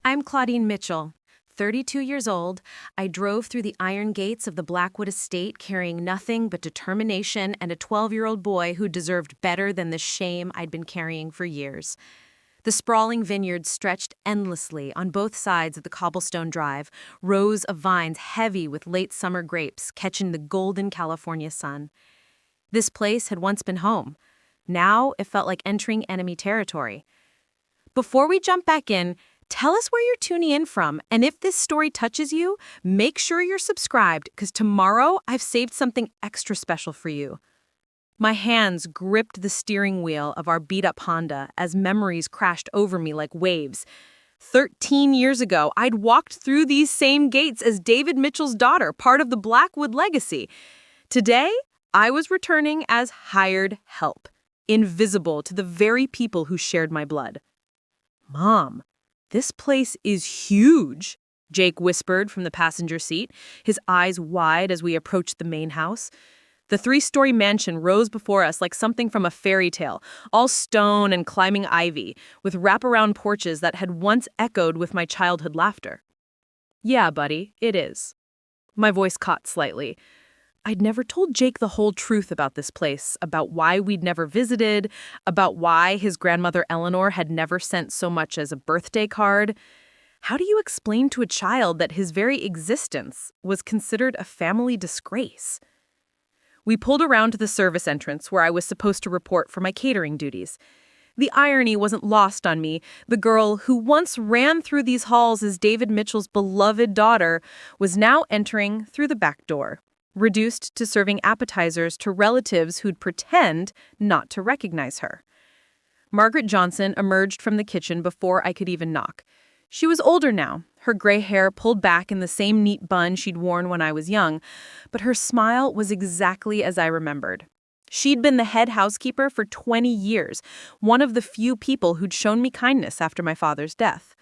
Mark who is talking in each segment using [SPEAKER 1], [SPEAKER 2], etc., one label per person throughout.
[SPEAKER 1] I'm Claudine Mitchell. 32 years old, I drove through the iron gates of the Blackwood estate carrying nothing but determination and a 12-year-old boy who deserved better than the shame I'd been carrying for years. The sprawling vineyard stretched endlessly on both sides of the cobblestone drive, rows of vines heavy with late summer grapes catching the golden California sun. This place had once been home. Now it felt like entering enemy territory. Before we jump back in, tell us where you're tuning in from, and if this story touches you, make sure you're subscribed, because tomorrow I've saved something extra special for you. My hands gripped the steering wheel of our beat-up Honda as memories crashed over me like waves. 13 years ago, I'd walked through these same gates as David Mitchell's daughter, part of the Blackwood legacy. Today, I was returning as hired help, invisible to the very people who shared my blood. "Mom, this place is huge," Jake whispered from the passenger seat, his eyes wide as we approached the main house. The 3-story mansion rose before us like something from a fairy tale, all stone and climbing ivy, with wraparound porches that had once echoed with my childhood laughter. "Yeah, buddy, it is." My voice caught slightly. I'd never told Jake the whole truth about this place, about why we'd never visited, about why his grandmother Eleanor had never sent so much as a birthday card. How do you explain to a child that his very existence was considered a family disgrace? We pulled around to the service entrance where I was supposed to report for my catering duties. The irony wasn't lost on me. The girl who once ran through these halls as David Mitchell's beloved daughter was now entering through the back door, reduced to serving appetizers to relatives who'd pretend not to recognize her. Margaret Johnson emerged from the kitchen before I could even knock. She was older now, her gray hair pulled back in the same neat bun she'd worn when I was young, but her smile was exactly as I remembered. She'd been the head housekeeper for 20 years, one of the few people who'd shown me kindness after my father's death.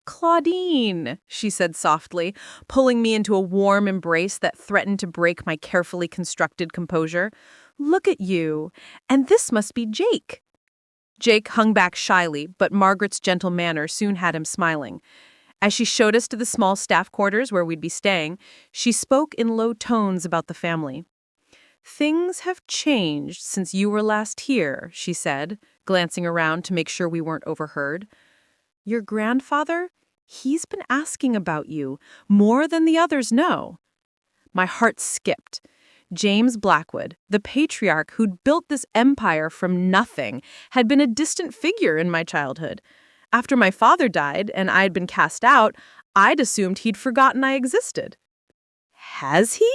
[SPEAKER 1] "Claudine," she said softly, pulling me into a warm embrace that threatened to break my carefully constructed composure. "Look at you. And this must be Jake." Jake hung back shyly, but Margaret's gentle manner soon had him smiling. As she showed us to the small staff quarters where we'd be staying, she spoke in low tones about the family. "Things have changed since you were last here," she said, glancing around to make sure we weren't overheard. "Your grandfather? He's been asking about you, more than the others know." My heart skipped. James Blackwood, the patriarch who'd built this empire from nothing, had been a distant figure in my childhood. After my father died and I'd been cast out, I'd assumed he'd forgotten I existed. "Has he?"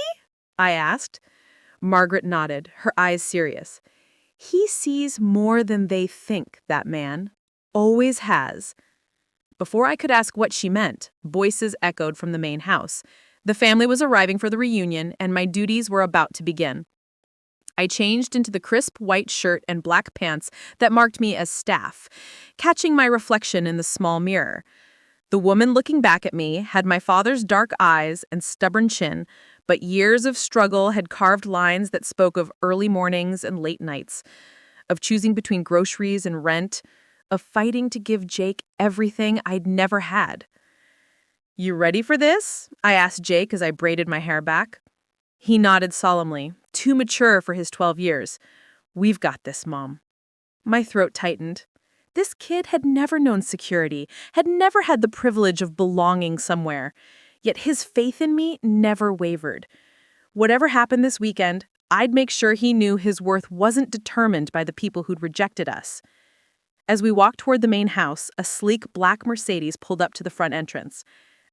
[SPEAKER 1] I asked. Margaret nodded, her eyes serious. "He sees more than they think, that man. Always has." Before I could ask what she meant, voices echoed from the main house. The family was arriving for the reunion, and my duties were about to begin. I changed into the crisp white shirt and black pants that marked me as staff, catching my reflection in the small mirror. The woman looking back at me had my father's dark eyes and stubborn chin, but years of struggle had carved lines that spoke of early mornings and late nights, of choosing between groceries and rent, of fighting to give Jake everything I'd never had. "You ready for this?" I asked Jake as I braided my hair back. He nodded solemnly, too mature for his 12 years. "We've got this, Mom." My throat tightened. This kid had never known security, had never had the privilege of belonging somewhere. Yet his faith in me never wavered. Whatever happened this weekend, I'd make sure he knew his worth wasn't determined by the people who'd rejected us. As we walked toward the main house, a sleek black Mercedes pulled up to the front entrance.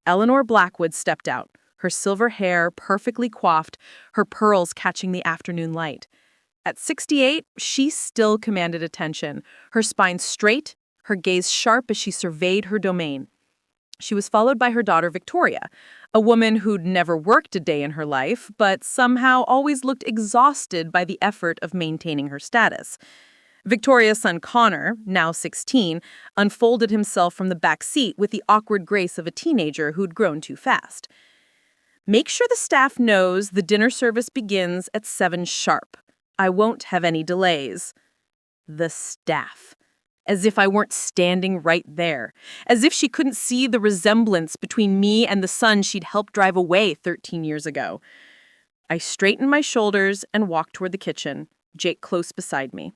[SPEAKER 1] Eleanor Blackwood stepped out, her silver hair perfectly coiffed, her pearls catching the afternoon light. At 68, she still commanded attention, her spine straight, her gaze sharp as she surveyed her domain. She was followed by her daughter Victoria, a woman who'd never worked a day in her life, but somehow always looked exhausted by the effort of maintaining her status. Victoria's son Connor, now 16, unfolded himself from the back seat with the awkward grace of a teenager who'd grown too fast. "Make sure the staff knows the dinner service begins at 7 sharp. I won't have any delays." The staff. as if I weren't standing right there, as if she couldn't see the resemblance between me and the son she'd helped drive away 13 years ago. I straightened my shoulders and walked toward the kitchen, Jake close beside me.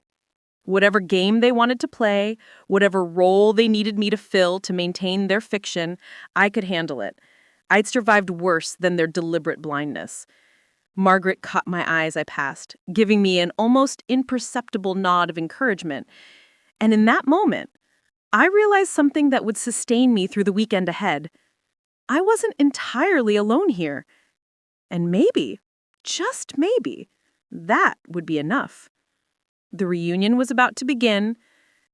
[SPEAKER 1] Whatever game they wanted to play, whatever role they needed me to fill to maintain their fiction, I could handle it. I'd survived worse than their deliberate blindness. Margaret caught my eye as I passed, giving me an almost imperceptible nod of encouragement. And in that moment, I realized something that would sustain me through the weekend ahead. I wasn't entirely alone here. And maybe, just maybe, that would be enough. The reunion was about to begin,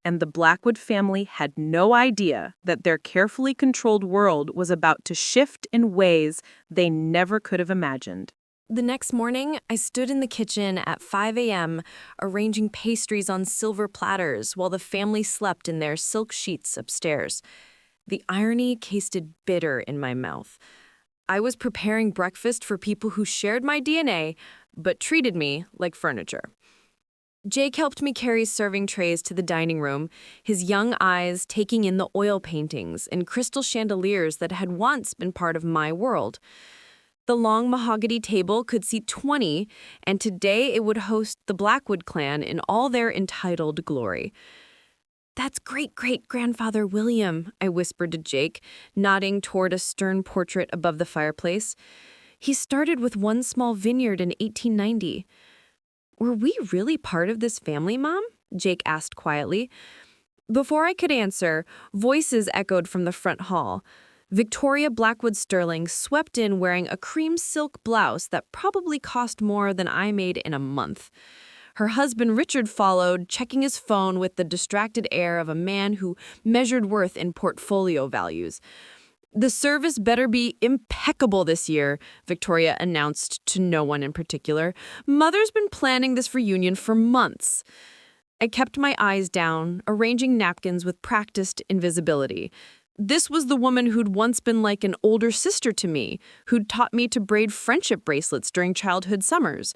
[SPEAKER 1] and the Blackwood family had no idea that their carefully controlled world was about to shift in ways they never could have imagined.
[SPEAKER 2] The next morning, I stood in the kitchen at 5 a.m., arranging pastries on silver platters while the family slept in their silk sheets upstairs. The irony tasted bitter in my mouth. I was preparing breakfast for people who shared my DNA, but treated me like furniture. Jake helped me carry serving trays to the dining room, his young eyes taking in the oil paintings and crystal chandeliers that had once been part of my world. The long mahogany table could seat 20, and today it would host the Blackwood clan in all their entitled glory. "That's great-great-grandfather William," I whispered to Jake, nodding toward a stern portrait above the fireplace. "He started with one small vineyard in 1890. "Were we really part of this family, Mom?" Jake asked quietly. Before I could answer, voices echoed from the front hall. Victoria Blackwood Sterling swept in wearing a cream silk blouse that probably cost more than I made in a month. Her husband Richard followed, checking his phone with the distracted air of a man who measured worth in portfolio values. "The service better be impeccable this year," Victoria announced to no one in particular. "Mother's been planning this reunion for months." I kept my eyes down, arranging napkins with practiced invisibility. This was the woman who'd once been like an older sister to me, who'd taught me to braid friendship bracelets during childhood summers.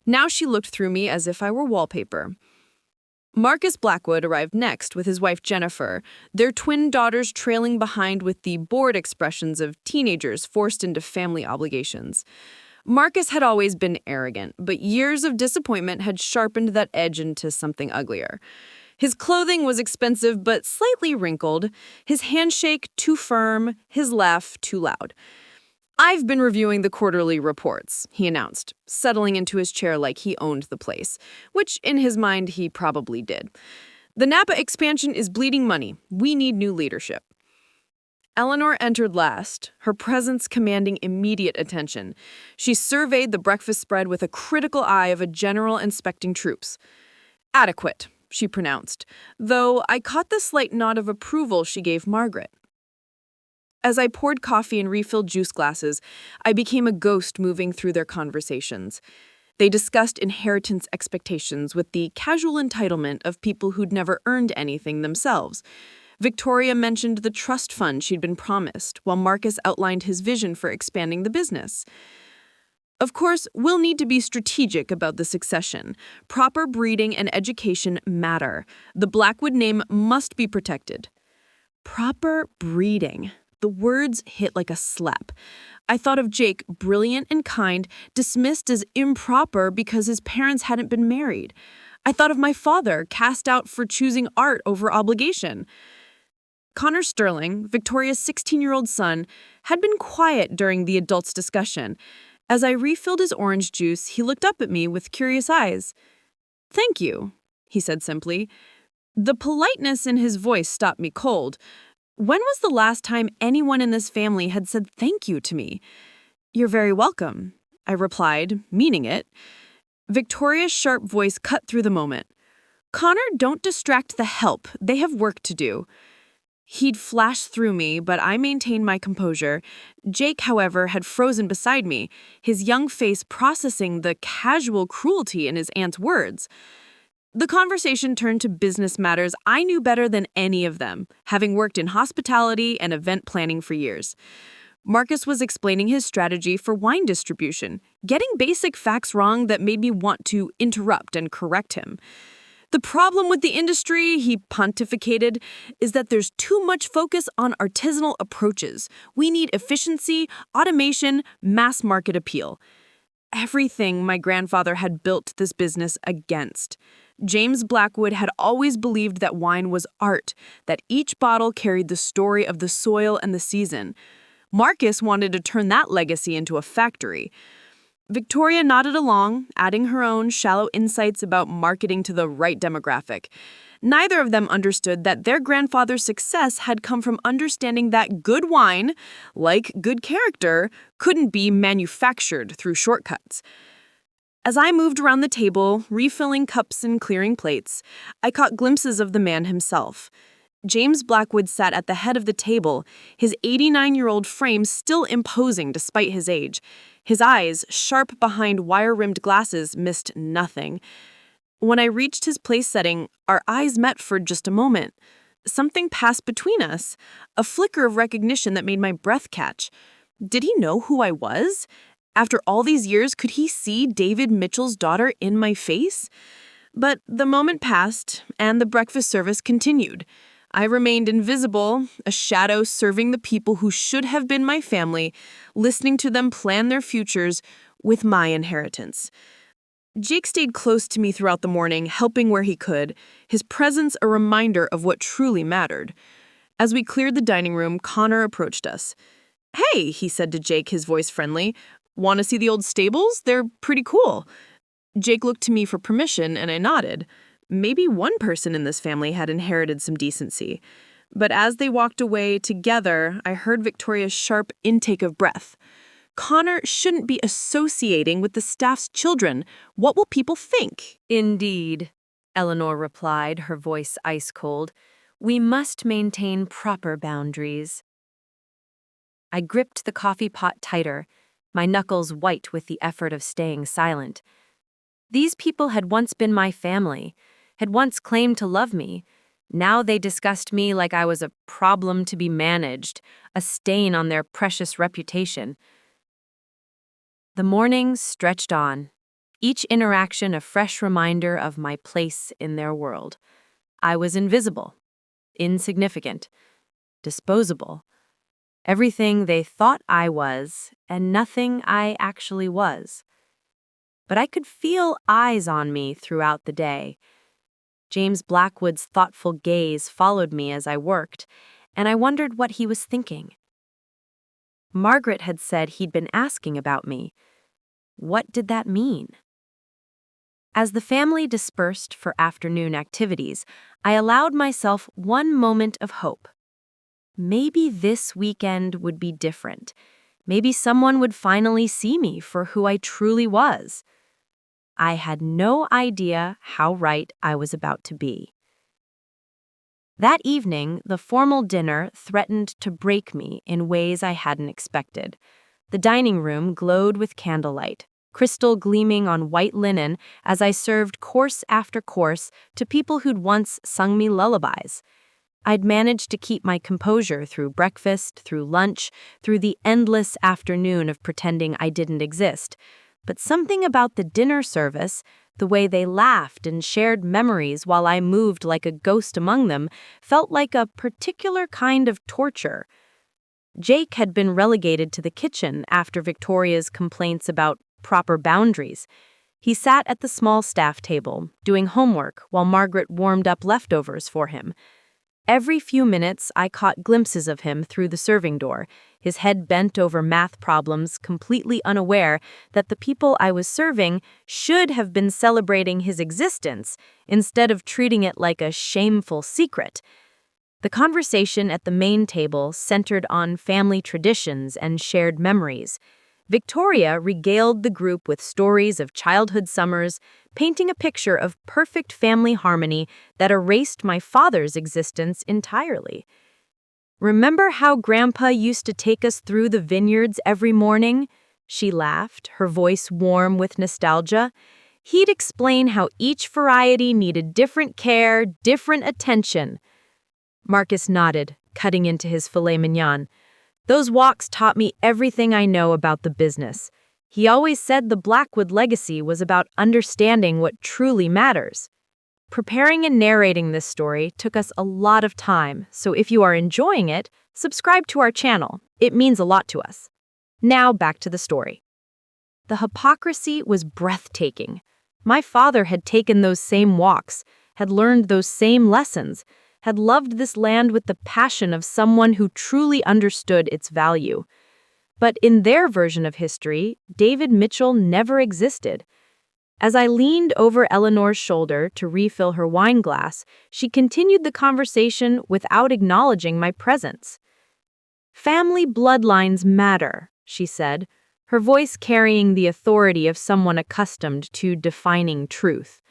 [SPEAKER 2] Now she looked through me as if I were wallpaper. Marcus Blackwood arrived next with his wife Jennifer, their twin daughters trailing behind with the bored expressions of teenagers forced into family obligations. Marcus had always been arrogant, but years of disappointment had sharpened that edge into something uglier. His clothing was expensive but slightly wrinkled, his handshake too firm, his laugh too loud. "I've been reviewing the quarterly reports," he announced, settling into his chair like he owned the place, which in his mind he probably did. "The Napa expansion is bleeding money. We need new leadership." Eleanor entered last, her presence commanding immediate attention. She surveyed the breakfast spread with a critical eye of a general inspecting troops. "Adequate," she pronounced, though I caught the slight nod of approval she gave Margaret. As I poured coffee and refilled juice glasses, I became a ghost moving through their conversations. They discussed inheritance expectations with the casual entitlement of people who'd never earned anything themselves. Victoria mentioned the trust fund she'd been promised, while Marcus outlined his vision for expanding the business. Of course, we'll need to be strategic about the succession. Proper breeding and education matter. The Blackwood name must be protected. Proper breeding. The words hit like a slap. I thought of Jake, brilliant and kind, dismissed as improper because his parents hadn't been married. I thought of my father, cast out for choosing art over obligation. Connor Sterling, Victoria's 16-year-old son, had been quiet during the adults' discussion. As I refilled his orange juice, he looked up at me with curious eyes. "Thank you," he said simply. The politeness in his voice stopped me cold. When was the last time anyone in this family had said thank you to me? "You're very welcome," I replied, meaning it. Victoria's sharp voice cut through the moment. "Connor, don't distract the help. They have work to do." He'd flashed through me, but I maintained my composure. Jake, however, had frozen beside me, his young face processing the casual cruelty in his aunt's words. The conversation turned to business matters I knew better than any of them, having worked in hospitality and event planning for years. Marcus was explaining his strategy for wine distribution, getting basic facts wrong that made me want to interrupt and correct him. The problem with the industry, he pontificated, is that there's too much focus on artisanal approaches. We need efficiency, automation, mass market appeal. Everything my grandfather had built this business against. James Blackwood had always believed that wine was art, that each bottle carried the story of the soil and the season. Marcus wanted to turn that legacy into a factory. Victoria nodded along, adding her own shallow insights about marketing to the right demographic. Neither of them understood that their grandfather's success had come from understanding that good wine, like good character, couldn't be manufactured through shortcuts. As I moved around the table, refilling cups and clearing plates, I caught glimpses of the man himself. James Blackwood sat at the head of the table, his 89-year-old frame still imposing despite his age. His eyes, sharp behind wire-rimmed glasses, missed nothing. When I reached his place setting, our eyes met for just a moment. Something passed between us, a flicker of recognition that made my breath catch. Did he know who I was? After all these years, could he see David Mitchell's daughter in my face? But the moment passed, and the breakfast service continued. I remained invisible, a shadow serving the people who should have been my family, listening to them plan their futures with my inheritance. Jake stayed close to me throughout the morning, helping where he could, his presence a reminder of what truly mattered. As we cleared the dining room, Connor approached us. "Hey," he said to Jake, his voice friendly. "Want to see the old stables? They're pretty cool." Jake looked to me for permission, and I nodded. Maybe one person in this family had inherited some decency. But as they walked away together, I heard Victoria's sharp intake of breath. Connor shouldn't be associating with the staff's children. What will people think?
[SPEAKER 3] Indeed, Eleanor replied, her voice ice-cold. We must maintain proper boundaries. I gripped the coffee pot tighter, my knuckles white with the effort of staying silent. These people had once been my family, had once claimed to love me. Now they discussed me like I was a problem to be managed, a stain on their precious reputation. The mornings stretched on, each interaction a fresh reminder of my place in their world. I was invisible, insignificant, disposable. Everything they thought I was, and nothing I actually was. But I could feel eyes on me throughout the day. James Blackwood's thoughtful gaze followed me as I worked, and I wondered what he was thinking. Margaret had said he'd been asking about me. What did that mean? As the family dispersed for afternoon activities, I allowed myself one moment of hope. Maybe this weekend would be different. Maybe someone would finally see me for who I truly was. I had no idea how right I was about to be. That evening, the formal dinner threatened to break me in ways I hadn't expected. The dining room glowed with candlelight, crystal gleaming on white linen as I served course after course to people who'd once sung me lullabies. I'd managed to keep my composure through breakfast, through lunch, through the endless afternoon of pretending I didn't exist. But something about the dinner service, the way they laughed and shared memories while I moved like a ghost among them, felt like a particular kind of torture. Jake had been relegated to the kitchen after Victoria's complaints about proper boundaries. He sat at the small staff table, doing homework while Margaret warmed up leftovers for him. Every few minutes, I caught glimpses of him through the serving door, his head bent over math problems, completely unaware that the people I was serving should have been celebrating his existence instead of treating it like a shameful secret. The conversation at the main table centered on family traditions and shared memories. Victoria regaled the group with stories of childhood summers, painting a picture of perfect family harmony that erased my father's existence entirely. "Remember how Grandpa used to take us through the vineyards every morning?" She laughed, her voice warm with nostalgia. "He'd explain how each variety needed different care, different attention." Marcus nodded, cutting into his filet mignon. "Those walks taught me everything I know about the business. He always said the Blackwood legacy was about understanding what truly matters." Preparing and narrating this story took us a lot of time, so if you are enjoying it, subscribe to our channel. It means a lot to us. Now back to the story. The hypocrisy was breathtaking. My father had taken those same walks, had learned those same lessons, had loved this land with the passion of someone who truly understood its value. But in their version of history, David Mitchell never existed. As I leaned over Eleanor's shoulder to refill her wine glass, she continued the conversation without acknowledging my presence. "Family bloodlines matter," she said, her voice carrying the authority of someone accustomed to defining truth.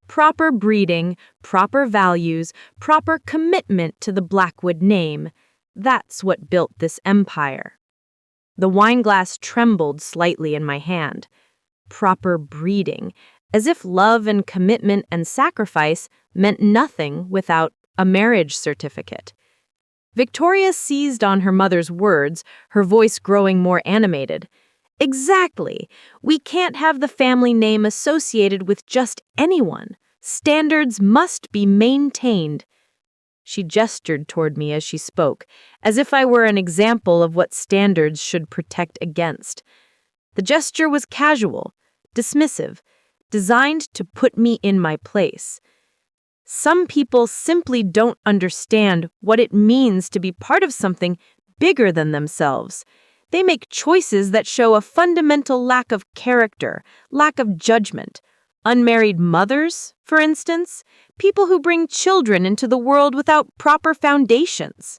[SPEAKER 3] "Proper breeding, proper values, proper commitment to the Blackwood name. That's what built this empire." The wine glass trembled slightly in my hand. Proper breeding, as if love and commitment and sacrifice meant nothing without a marriage certificate. Victoria seized on her mother's words, her voice growing more animated. "Exactly. We can't have the family name associated with just anyone. Standards must be maintained." She gestured toward me as she spoke, as if I were an example of what standards should protect against. The gesture was casual, dismissive, designed to put me in my place. Some people simply don't understand what it means to be part of something bigger than themselves. They make choices that show a fundamental lack of character, lack of judgment. Unmarried mothers, for instance, people who bring children into the world without proper foundations.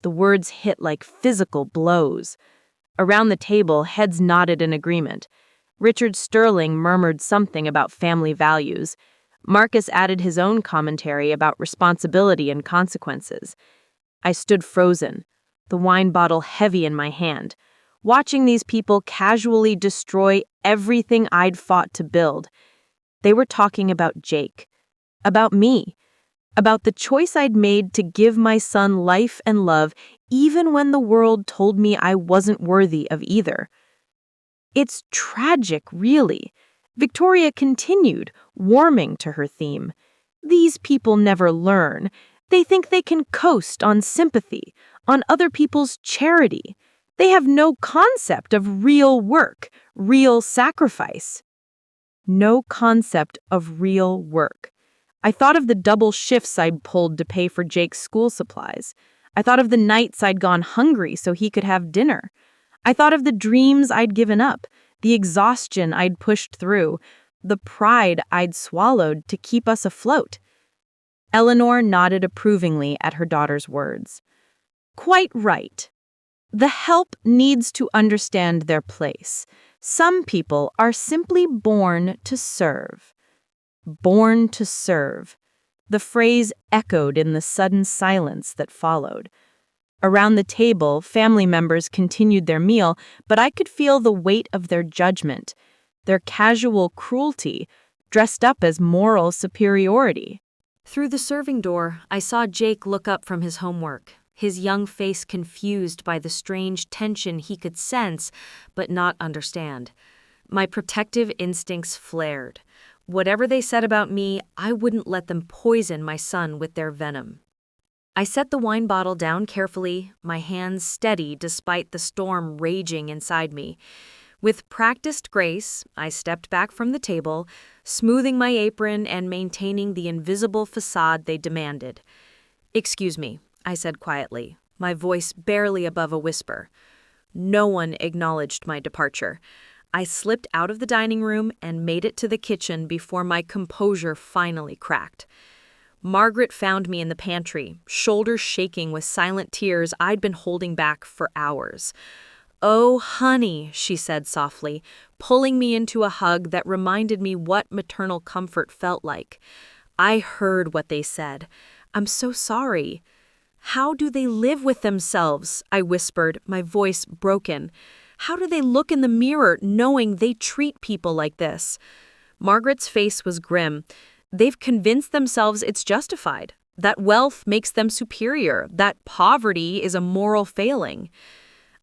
[SPEAKER 3] The words hit like physical blows. Around the table, heads nodded in agreement. Richard Sterling murmured something about family values. Marcus added his own commentary about responsibility and consequences. I stood frozen, the wine bottle heavy in my hand, watching these people casually destroy everything I'd fought to build. They were talking about Jake, about me, about the choice I'd made to give my son life and love even when the world told me I wasn't worthy of either. "It's tragic, really," Victoria continued, warming to her theme. "These people never learn. They think they can coast on sympathy, on other people's charity. They have no concept of real work, real sacrifice." No concept of real work. I thought of the double shifts I'd pulled to pay for Jake's school supplies. I thought of the nights I'd gone hungry so he could have dinner. I thought of the dreams I'd given up, the exhaustion I'd pushed through, the pride I'd swallowed to keep us afloat. Eleanor nodded approvingly at her daughter's words. "Quite right. The help needs to understand their place. Some people are simply born to serve." Born to serve. The phrase echoed in the sudden silence that followed. Around the table, family members continued their meal, but I could feel the weight of their judgment, their casual cruelty, dressed up as moral superiority.
[SPEAKER 2] Through the serving door, I saw Jake look up from his homework, his young face confused by the strange tension he could sense but not understand. My protective instincts flared. Whatever they said about me, I wouldn't let them poison my son with their venom. I set the wine bottle down carefully, my hands steady despite the storm raging inside me. With practiced grace, I stepped back from the table, smoothing my apron and maintaining the invisible facade they demanded. "Excuse me," I said quietly, my voice barely above a whisper. No one acknowledged my departure. I slipped out of the dining room and made it to the kitchen before my composure finally cracked. Margaret found me in the pantry, shoulders shaking with silent tears I'd been holding back for hours. "Oh, honey," she said softly, pulling me into a hug that reminded me what maternal comfort felt like. "I heard what they said. I'm so sorry." "How do they live with themselves?" I whispered, my voice broken. "How do they look in the mirror knowing they treat people like this?" Margaret's face was grim. "They've convinced themselves it's justified, that wealth makes them superior, that poverty is a moral failing."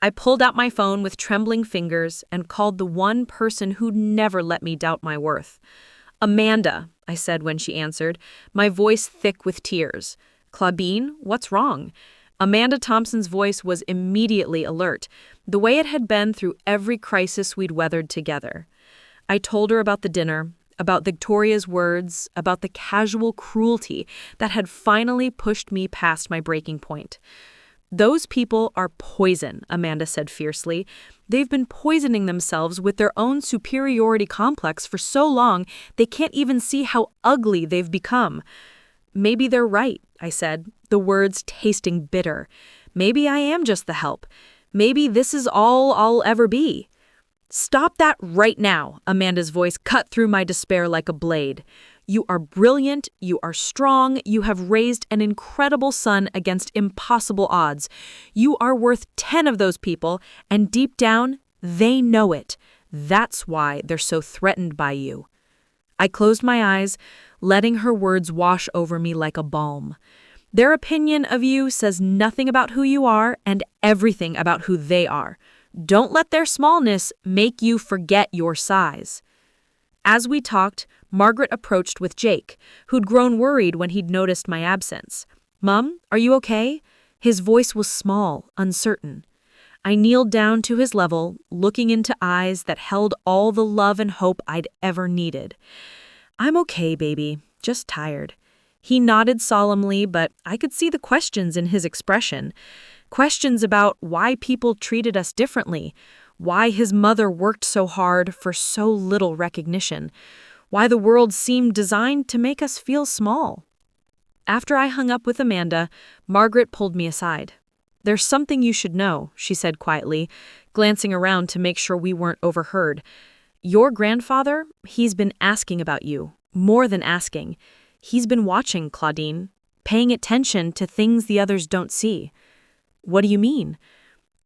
[SPEAKER 2] I pulled out my phone with trembling fingers and called the one person who'd never let me doubt my worth. "Amanda," I said when she answered, my voice thick with tears. Claudine, what's wrong? Amanda Thompson's voice was immediately alert, the way it had been through every crisis we'd weathered together. I told her about the dinner, about Victoria's words, about the casual cruelty that had finally pushed me past my breaking point. Those people are poison, Amanda said fiercely. They've been poisoning themselves with their own superiority complex for so long they can't even see how ugly they've become. Maybe they're right, I said, the words tasting bitter. Maybe I am just the help. Maybe this is all I'll ever be. Stop that right now, Amanda's voice cut through my despair like a blade. You are brilliant, you are strong, you have raised an incredible son against impossible odds. You are worth 10 of those people, and deep down, they know it. That's why they're so threatened by you. I closed my eyes, letting her words wash over me like a balm. Their opinion of you says nothing about who you are and everything about who they are. Don't let their smallness make you forget your size. As we talked, Margaret approached with Jake, who'd grown worried when he'd noticed my absence. Mom, are you okay? His voice was small, uncertain. I kneeled down to his level, looking into eyes that held all the love and hope I'd ever needed. I'm okay, baby, just tired. He nodded solemnly, but I could see the questions in his expression. Questions about why people treated us differently, why his mother worked so hard for so little recognition, why the world seemed designed to make us feel small. After I hung up with Amanda, Margaret pulled me aside. There's something you should know, she said quietly, glancing around to make sure we weren't overheard. Your grandfather, he's been asking about you, more than asking. He's been watching, Claudine, paying attention to things the others don't see. What do you mean?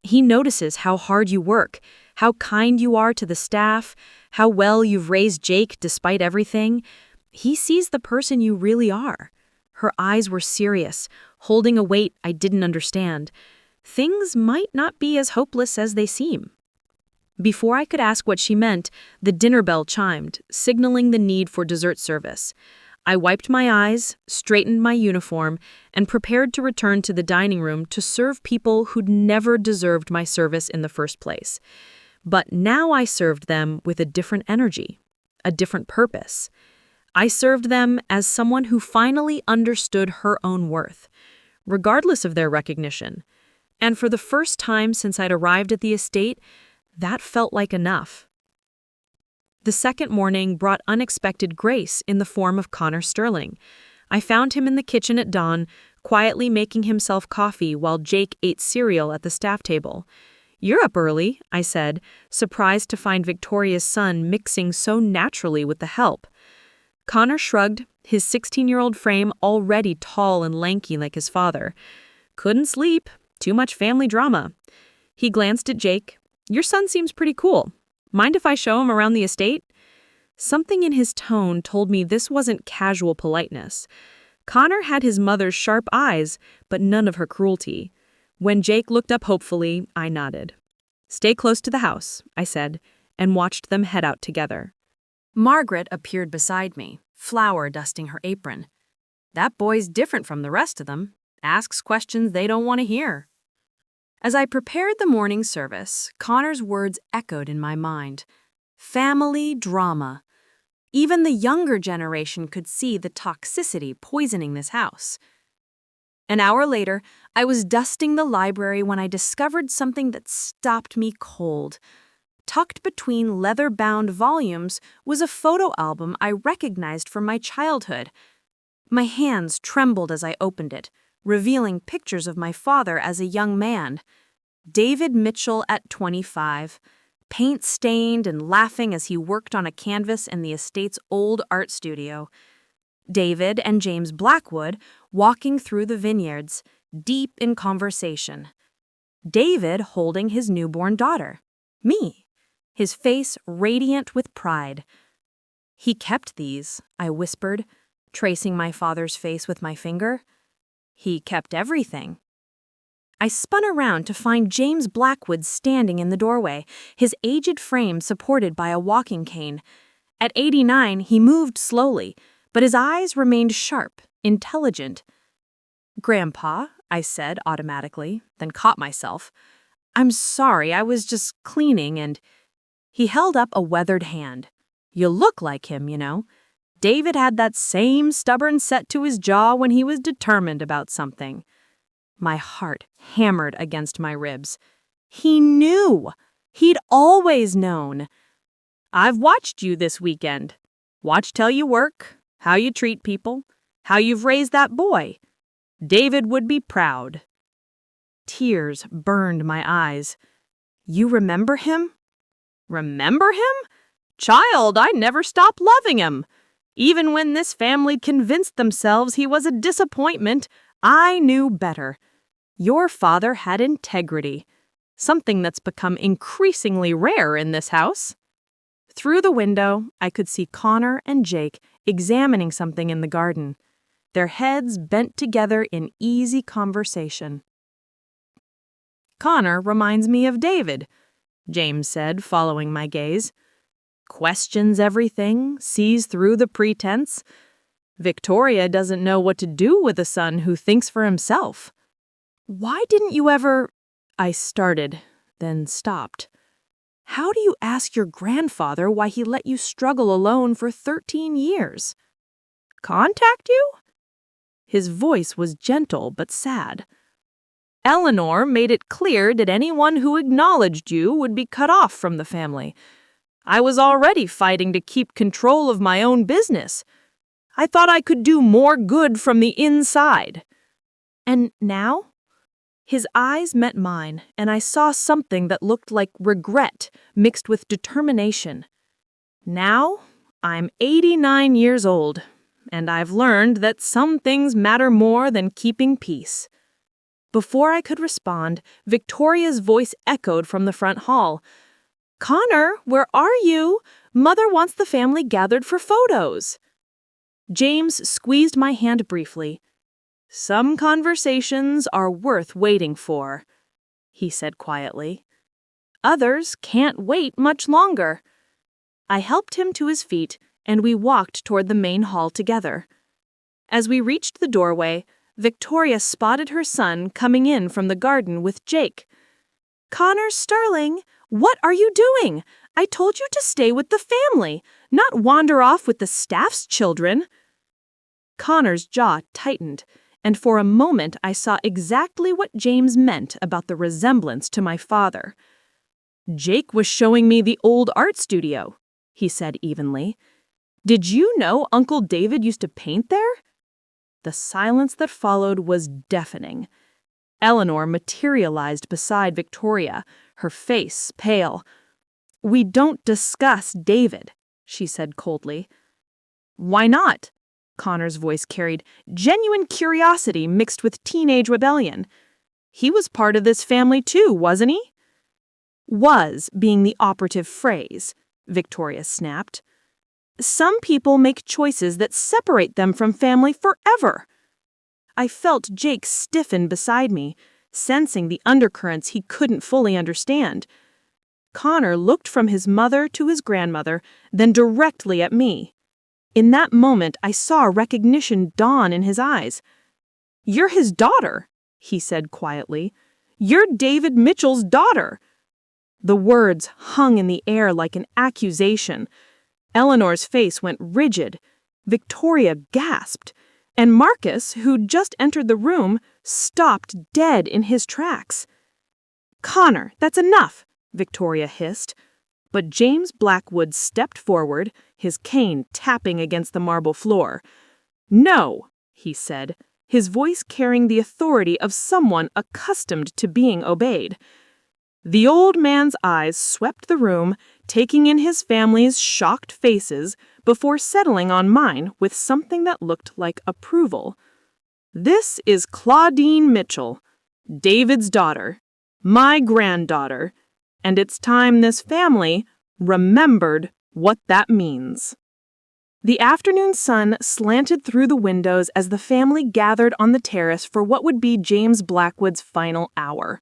[SPEAKER 2] He notices how hard you work, how kind you are to the staff, how well you've raised Jake despite everything. He sees the person you really are. Her eyes were serious, holding a weight I didn't understand. Things might not be as hopeless as they seem. Before I could ask what she meant, the dinner bell chimed, signaling the need for dessert service. I wiped my eyes, straightened my uniform, and prepared to return to the dining room to serve people who'd never deserved my service in the first place. But now I served them with a different energy, a different purpose. I served them as someone who finally understood her own worth, regardless of their recognition. And for the first time since I'd arrived at the estate, that felt like enough. The second morning brought unexpected grace in the form of Connor Sterling. I found him in the kitchen at dawn, quietly making himself coffee while Jake ate cereal at the staff table. You're up early, I said, surprised to find Victoria's son mixing so naturally with the help. Connor shrugged, his 16-year-old frame already tall and lanky like his father. Couldn't sleep, too much family drama. He glanced at Jake. Your son seems pretty cool. Mind if I show him around the estate? Something in his tone told me this wasn't casual politeness. Connor had his mother's sharp eyes, but none of her cruelty. When Jake looked up hopefully, I nodded. Stay close to the house, I said, and watched them head out together. Margaret appeared beside me, flour dusting her apron. That boy's different from the rest of them, asks questions they don't want to hear. As I prepared the morning service, Connor's words echoed in my mind. Family drama. Even the younger generation could see the toxicity poisoning this house. An hour later, I was dusting the library when I discovered something that stopped me cold. Tucked between leather-bound volumes was a photo album I recognized from my childhood. My hands trembled as I opened it, revealing pictures of my father as a young man. David Mitchell at 25, paint-stained and laughing as he worked on a canvas in the estate's old art studio. David and James Blackwood walking through the vineyards, deep in conversation. David holding his newborn daughter, me, his face radiant with pride. He kept these, I whispered, tracing my father's face with my finger. He kept everything. I spun around to find James Blackwood standing in the doorway, his aged frame supported by a walking cane. At 89, he moved slowly,
[SPEAKER 3] but his eyes remained sharp, intelligent. "Grandpa," I said automatically, then caught myself. "I'm sorry, I was just cleaning and—" He held up a weathered hand. "You look like him, you know. David had that same stubborn set to his jaw when he was determined about something." My heart hammered against my ribs. He knew! He'd always known. "I've watched you this weekend. Watched how you work, how you treat people, how you've raised that boy. David would be proud." Tears burned my eyes. "You remember him?" "Remember him? Child, I never stopped loving him. Even when this family convinced themselves he was a disappointment, I knew better. Your father had integrity, something that's become increasingly rare in this house." Through the window, I could see Connor and Jake examining something in the garden, their heads bent together in easy conversation. "Connor reminds me of David," James said, following my gaze. "Questions everything, sees through the pretense. Victoria doesn't know what to do with a son who thinks for himself." "Why didn't you ever—" I started, then stopped. "How do you ask your grandfather why he let you struggle alone for 13 years? Contact you?" His voice was gentle but sad. "Eleanor made it clear that anyone who acknowledged you would be cut off from the family. I was already fighting to keep control of my own business. I thought I could do more good from the inside." "And now?" His eyes met mine, and I saw something that looked like regret mixed with determination. "Now, I'm 89 years old, and I've learned that some things matter more than keeping peace." Before I could respond, Victoria's voice echoed from the front hall. "Connor, where are you? Mother wants the family gathered for photos." James squeezed my hand briefly. "Some conversations are worth waiting for," he said quietly. "Others can't wait much longer." I helped him to his feet, and we walked toward the main hall together. As we reached the doorway, Victoria spotted her son coming in from the garden with Jake. "Connor Sterling, what are you doing? I told you to stay with the family, not wander off with the staff's children." Connor's jaw tightened, and for a moment I saw exactly what James meant about the resemblance to my father. "Jake was showing me the old art studio," he said evenly. "Did you know Uncle David used to paint there?" The silence that followed was deafening. Eleanor materialized beside Victoria, her face pale. "We don't discuss David," she said coldly. "Why not?" Connor's voice carried genuine curiosity mixed with teenage rebellion. "He was part of this family too, wasn't he?" "Was" being the operative phrase, Victoria snapped. "Some people make choices that separate them from family forever." I felt Jake stiffen beside me, sensing the undercurrents he couldn't fully understand. Connor looked from his mother to his grandmother, then directly at me. In that moment, I saw recognition dawn in his eyes. "You're his daughter," he said quietly. "You're David Mitchell's daughter." The words hung in the air like an accusation. Eleanor's face went rigid. Victoria gasped. And Marcus, who'd just entered the room, stopped dead in his tracks. "Connor, that's enough," Victoria hissed. But James Blackwood stepped forward, his cane tapping against the marble floor. "No," he said, his voice carrying the authority of someone accustomed to being obeyed. The old man's eyes swept the room, taking in his family's shocked faces before settling on mine with something that looked like approval. "This is Claudine Mitchell, David's daughter, my granddaughter, and it's time this family remembered what that means." The afternoon sun slanted through the windows as the family gathered on the terrace for what would be James Blackwood's final hour.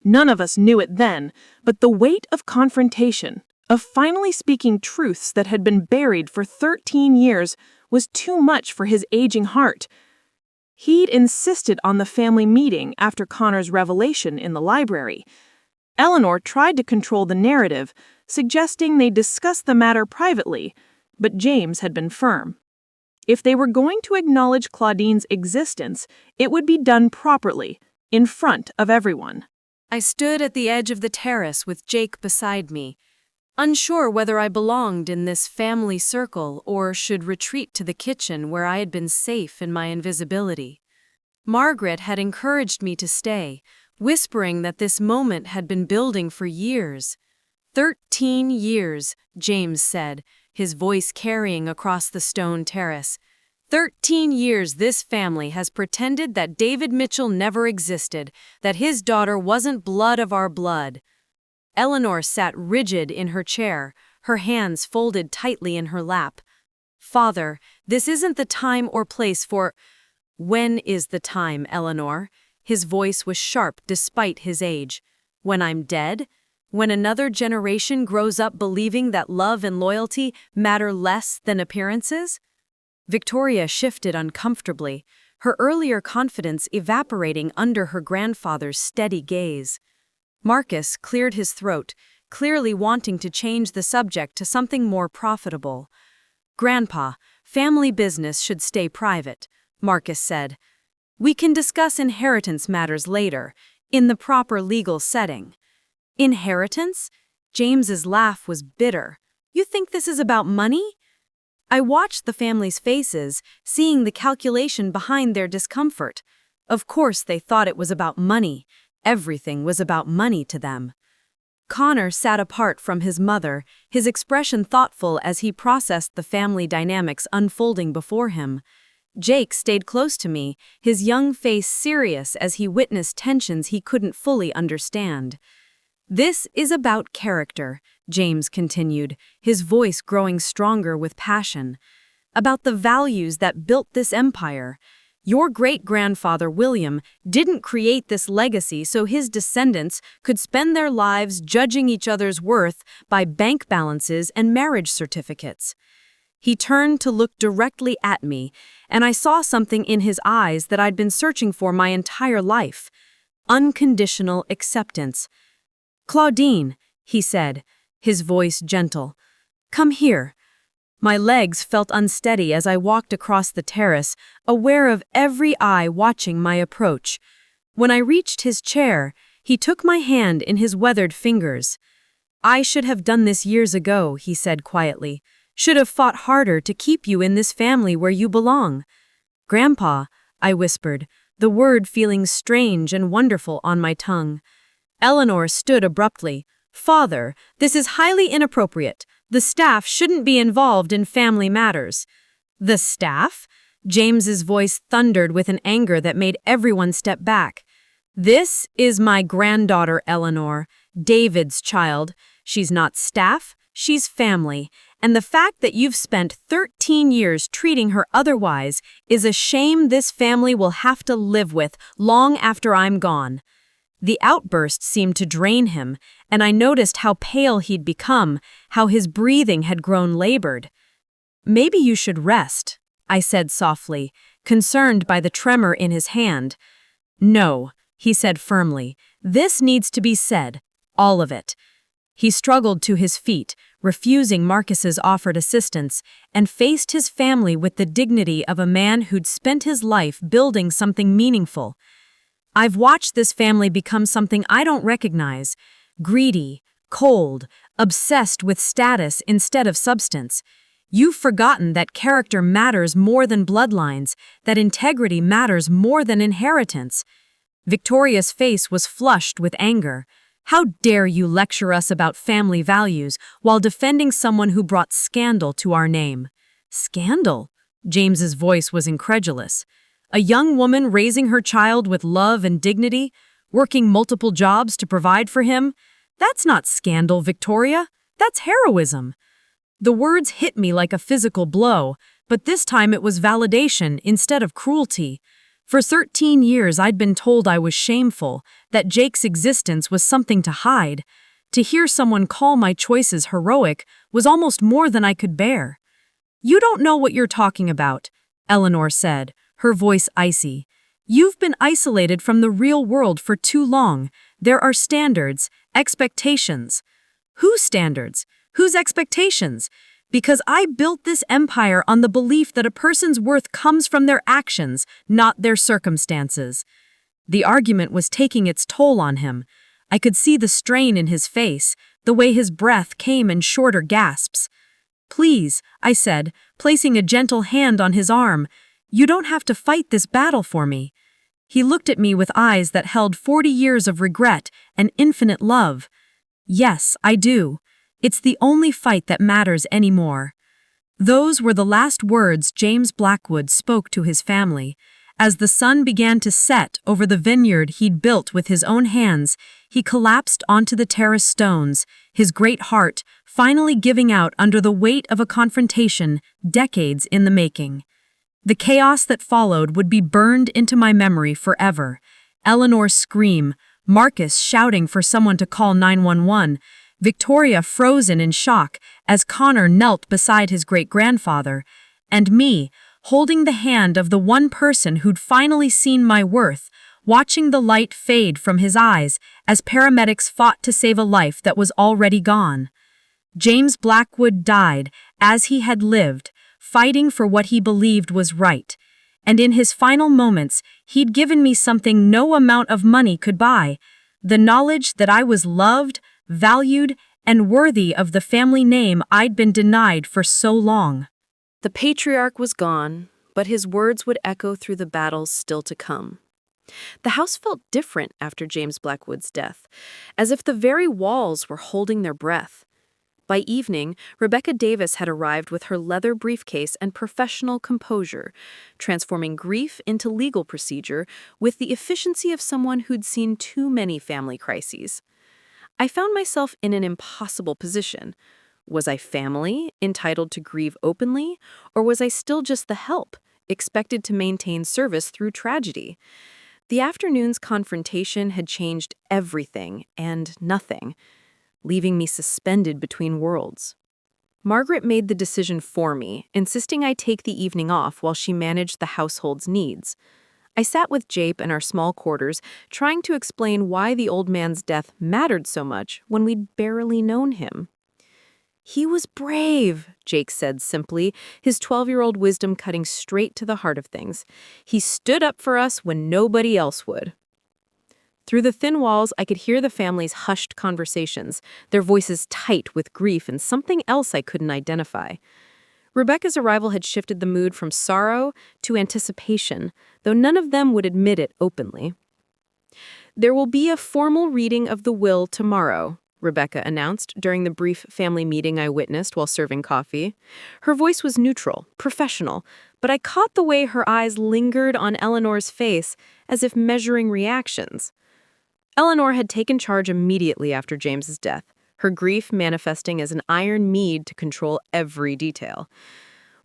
[SPEAKER 3] None of us knew it then, but the weight of confrontation, of finally speaking truths that had been buried for 13 years,
[SPEAKER 4] was too much for his aging heart. He'd insisted on the family meeting after Connor's revelation in the library. Eleanor tried to control the narrative, suggesting they discuss the matter privately, but James had been firm. If they were going to acknowledge Claudine's existence, it would be done properly, in front of everyone.
[SPEAKER 2] I stood at the edge of the terrace with Jake beside me, unsure whether I belonged in this family circle or should retreat to the kitchen where I had been safe in my invisibility. Margaret had encouraged me to stay, whispering that this moment had been building for years. 13 years, James said, his voice carrying across the stone terrace. 13 years this family has pretended that David Mitchell never existed, that his daughter wasn't blood of our blood. Eleanor sat rigid in her chair, her hands folded tightly in her lap. Father, this isn't the time or place for— When is the time, Eleanor? His voice was sharp despite his age. When I'm dead? When another generation grows up believing that love and loyalty matter less than appearances? Victoria shifted uncomfortably, her earlier confidence evaporating under her grandfather's steady gaze. Marcus cleared his throat, clearly wanting to change the subject to something more profitable. Grandpa, family business should stay private, Marcus said. We can discuss inheritance matters later, in the proper legal setting. Inheritance? James's laugh was bitter. You think this is about money? I watched the family's faces, seeing the calculation behind their discomfort. Of course they thought it was about money. Everything was about money to them. Connor sat apart from his mother, his expression thoughtful as he processed the family dynamics unfolding before him. Jake stayed close to me, his young face serious as he witnessed tensions he couldn't fully understand. This is about character, James continued, his voice growing stronger with passion. About the values that built this empire. Your great-grandfather William didn't create this legacy so his descendants could spend their lives judging each other's worth by bank balances and marriage certificates. He turned to look directly at me, and I saw something in his eyes that I'd been searching for my entire life. Unconditional acceptance. Claudine, he said, his voice gentle. Come here. My legs felt unsteady as I walked across the terrace, aware of every eye watching my approach. When I reached his chair, he took my hand in his weathered fingers. I should have done this years ago, he said quietly. Should have fought harder to keep you in this family where you belong. Grandpa, I whispered, the word feeling strange and wonderful on my tongue. Eleanor stood abruptly. Father, this is highly inappropriate. The staff shouldn't be involved in family matters. The staff? James's voice thundered with an anger that made everyone step back. This is my granddaughter, Eleanor, David's child. She's not staff, she's family. And the fact that you've spent 13 years treating her otherwise is a shame this family will have to live with long after I'm gone. The outburst seemed to drain him, and I noticed how pale he'd become, how his breathing had grown labored. Maybe you should rest, I said softly, concerned by the tremor in his hand. No, he said firmly, this needs to be said, all of it. He struggled to his feet, refusing Marcus's offered assistance, and faced his family with the dignity of a man who'd spent his life building something meaningful. I've watched this family become something I don't recognize, greedy, cold, obsessed with status instead of substance. You've forgotten that character matters more than bloodlines, that integrity matters more than inheritance. Victoria's face was flushed with anger. How dare you lecture us about family values while defending someone who brought scandal to our name? Scandal? James's voice was incredulous. A young woman raising her child with love and dignity, working multiple jobs to provide for him? That's not scandal, Victoria. That's heroism. The words hit me like a physical blow, but this time it was validation instead of cruelty. For 13 years I'd been told I was shameful, that Jake's existence was something to hide. To hear someone call my choices heroic was almost more than I could bear.
[SPEAKER 5] You don't know what you're talking about, Eleanor said, her voice icy. You've been isolated from the real world for too long. There are standards, expectations. Whose standards? Whose expectations? Because I built this empire on the belief that a person's worth comes from their actions, not their circumstances. The argument was taking its toll on him. I could see the strain in his face, the way his breath came in shorter gasps. Please, I said, placing a gentle hand on his arm, you don't have to fight this battle for me. He looked at me with eyes that held 40 years of regret and infinite love. Yes, I do. It's the only fight that matters anymore. Those were the last words James Blackwood spoke to his family. As the sun began to set over the vineyard he'd built with his own hands, he collapsed onto the terrace stones, his great heart finally giving out under the weight of a confrontation decades in the making. The chaos that followed would be burned into my memory forever. Eleanor's scream, Marcus shouting for someone to call 911, Victoria frozen in shock as Connor knelt beside his great-grandfather, and me, holding the hand of the one person who'd finally seen my worth, watching the light fade from his eyes as paramedics fought to save a life that was already gone. James Blackwood died as he had lived, fighting for what he believed was right, and in his final moments, he'd given me something no amount of money could buy, the knowledge that I was loved, valued, and worthy of the family name I'd been denied for so long.
[SPEAKER 2] The patriarch was gone, but his words would echo through the battles still to come. The house felt different after James Blackwood's death, as if the very walls were holding their breath. By evening, Rebecca Davis had arrived with her leather briefcase and professional composure, transforming grief into legal procedure with the efficiency of someone who'd seen too many family crises. I found myself in an impossible position. Was I family, entitled to grieve openly, or was I still just the help, expected to maintain service through tragedy? The afternoon's confrontation had changed everything and nothing, leaving me suspended between worlds. Margaret made the decision for me, insisting I take the evening off while she managed the household's needs. I sat with Jape in our small quarters, trying to explain why the old man's death mattered so much when we'd barely known him. He was brave, Jake said simply, his 12-year-old wisdom cutting straight to the heart of things. He stood up for us when nobody else would. Through the thin walls, I could hear the family's hushed conversations, their voices tight with grief and something else I couldn't identify. Rebecca's arrival had shifted the mood from sorrow to anticipation, though none of them would admit it openly. There will be a formal reading of the will tomorrow, Rebecca announced during the brief family meeting I witnessed while serving coffee. Her voice was neutral, professional, but I caught the way her eyes lingered on Eleanor's face as if measuring reactions. Eleanor had taken charge immediately after James's death, her grief manifesting as an iron mead to control every detail.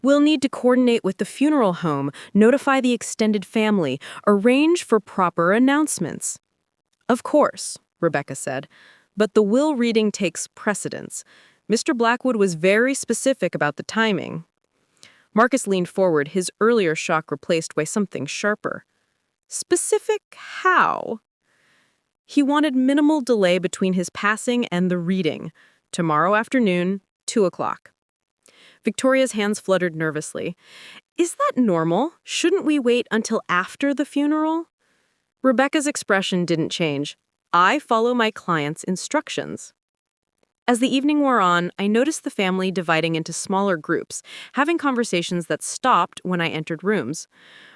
[SPEAKER 2] We'll need to coordinate with the funeral home, notify the extended family, arrange for proper announcements. Of course, Rebecca said, but the will reading takes precedence. Mr. Blackwood was very specific about the timing. Marcus leaned forward, his earlier shock replaced by something sharper. Specific how? He wanted minimal delay between his passing and the reading. Tomorrow afternoon, 2 o'clock. Victoria's hands fluttered nervously. Is that normal? Shouldn't we wait until after the funeral? Rebecca's expression didn't change. I follow my client's instructions. As the evening wore on, I noticed the family dividing into smaller groups, having conversations that stopped when I entered rooms.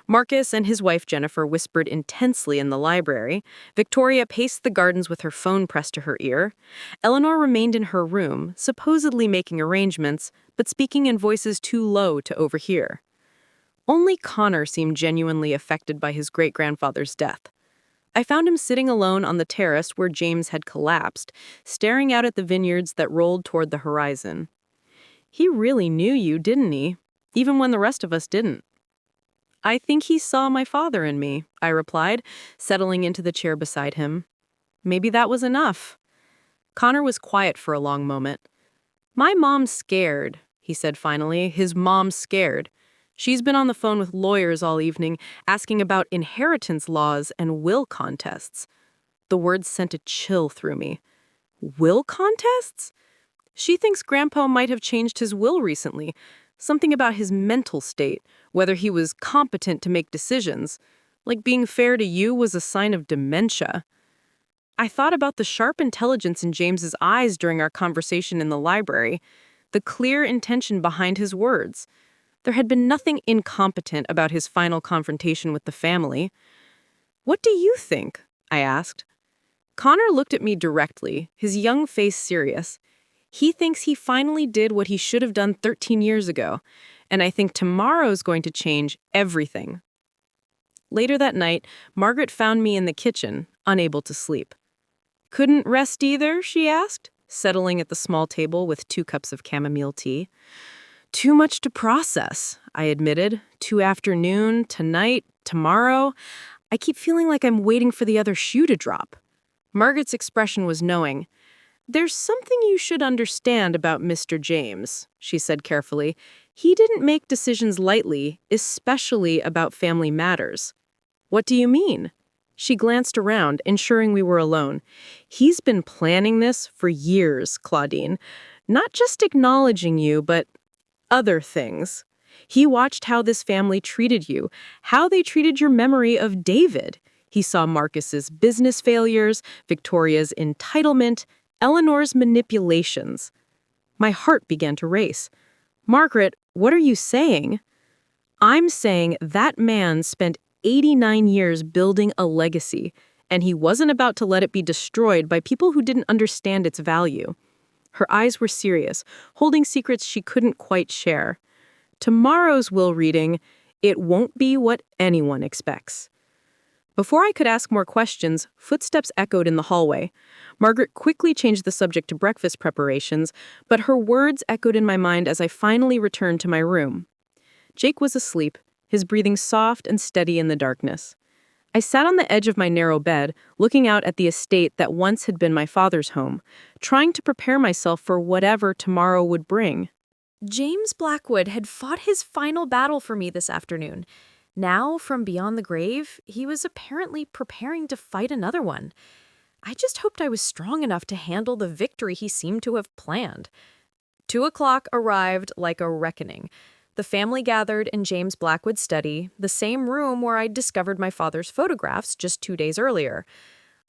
[SPEAKER 2] Marcus and his wife Jennifer whispered intensely in the library. Victoria paced the gardens with her phone pressed to her ear. Eleanor remained in her room, supposedly making arrangements, but speaking in voices too low to overhear. Only Connor seemed genuinely affected by his great-grandfather's death. I found him sitting alone on the terrace where James had collapsed, staring out at the vineyards that rolled toward the horizon. He really knew you, didn't he? Even when the rest of us didn't. I think he saw my father in me, I replied, settling into the chair beside him. Maybe that was enough. Connor was quiet for a long moment. My mom's scared,
[SPEAKER 1] he said finally, his mom scared. She's been on the phone with lawyers all evening, asking about inheritance laws and will contests. The words sent a chill through me. Will contests? She thinks Grandpa might have changed his will recently. Something about his mental state, whether he was competent to make decisions. Like being fair to you was a sign of dementia. I thought about the sharp intelligence in James's eyes during our conversation in the library, the clear intention behind his words. There had been nothing incompetent about his final confrontation with the family. "What do you think?" I asked. Connor looked at me directly, his young face serious. He thinks he finally did what he should have done 13 years ago, and I think tomorrow's going to change everything. Later that night, Margaret found me in the kitchen, unable to sleep. "Couldn't rest either?" she asked, settling at the small table with 2 cups of chamomile tea. "Too much to process," I admitted. 2 afternoon, tonight, tomorrow. I keep feeling like I'm waiting for the other shoe to drop. Margaret's expression was knowing. "There's something you should understand about Mr. James," she said carefully. "He didn't make decisions lightly, especially about family matters." "What do you mean?" She glanced around, ensuring we were alone. "He's been planning this for years, Claudine. Not just acknowledging you, but other things. He watched how this family treated you, how they treated your memory of David. He saw Marcus's business failures, Victoria's entitlement, Eleanor's manipulations." My heart began to race. "Margaret, what are you saying?" "I'm saying that man spent 89 years building a legacy, and he wasn't about to let it be destroyed by people who didn't understand its value." Her eyes were serious, holding secrets she couldn't quite share. "Tomorrow's will reading, it won't be what anyone expects." Before I could ask more questions, footsteps echoed in the hallway. Margaret quickly changed the subject to breakfast preparations, but her words echoed in my mind as I finally returned to my room. Jake was asleep, his breathing soft and steady in the darkness. I sat on the edge of my narrow bed, looking out at the estate that once had been my father's home, trying to prepare myself for whatever tomorrow would bring.
[SPEAKER 2] James Blackwood had fought his final battle for me this afternoon. Now, from beyond the grave, he was apparently preparing to fight another one. I just hoped I was strong enough to handle the victory he seemed to have planned. 2:00 arrived like a reckoning. The family gathered in James Blackwood's study, the same room where I'd discovered my father's photographs just 2 days earlier.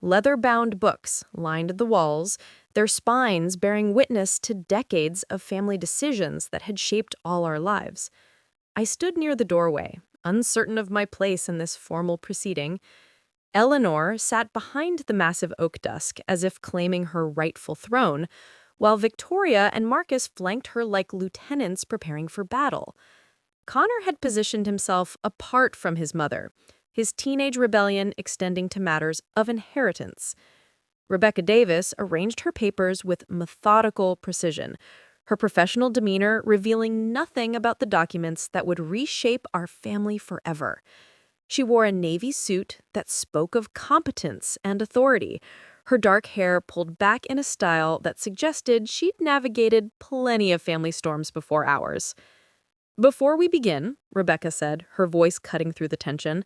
[SPEAKER 2] Leather-bound books lined the walls, their spines bearing witness to decades of family decisions that had shaped all our lives. I stood near the doorway, uncertain of my place in this formal proceeding. Eleanor sat behind the massive oak desk as if claiming her rightful throne, while Victoria and Marcus flanked her like lieutenants preparing for battle. Connor had positioned himself apart from his mother, his teenage rebellion extending to matters of inheritance. Rebecca Davis arranged her papers with methodical precision, her professional demeanor revealing nothing about the documents that would reshape our family forever. She wore a navy suit that spoke of competence and authority, her dark hair pulled back in a style that suggested she'd navigated plenty of family storms before ours. "Before we begin," Rebecca said, her voice cutting through the tension,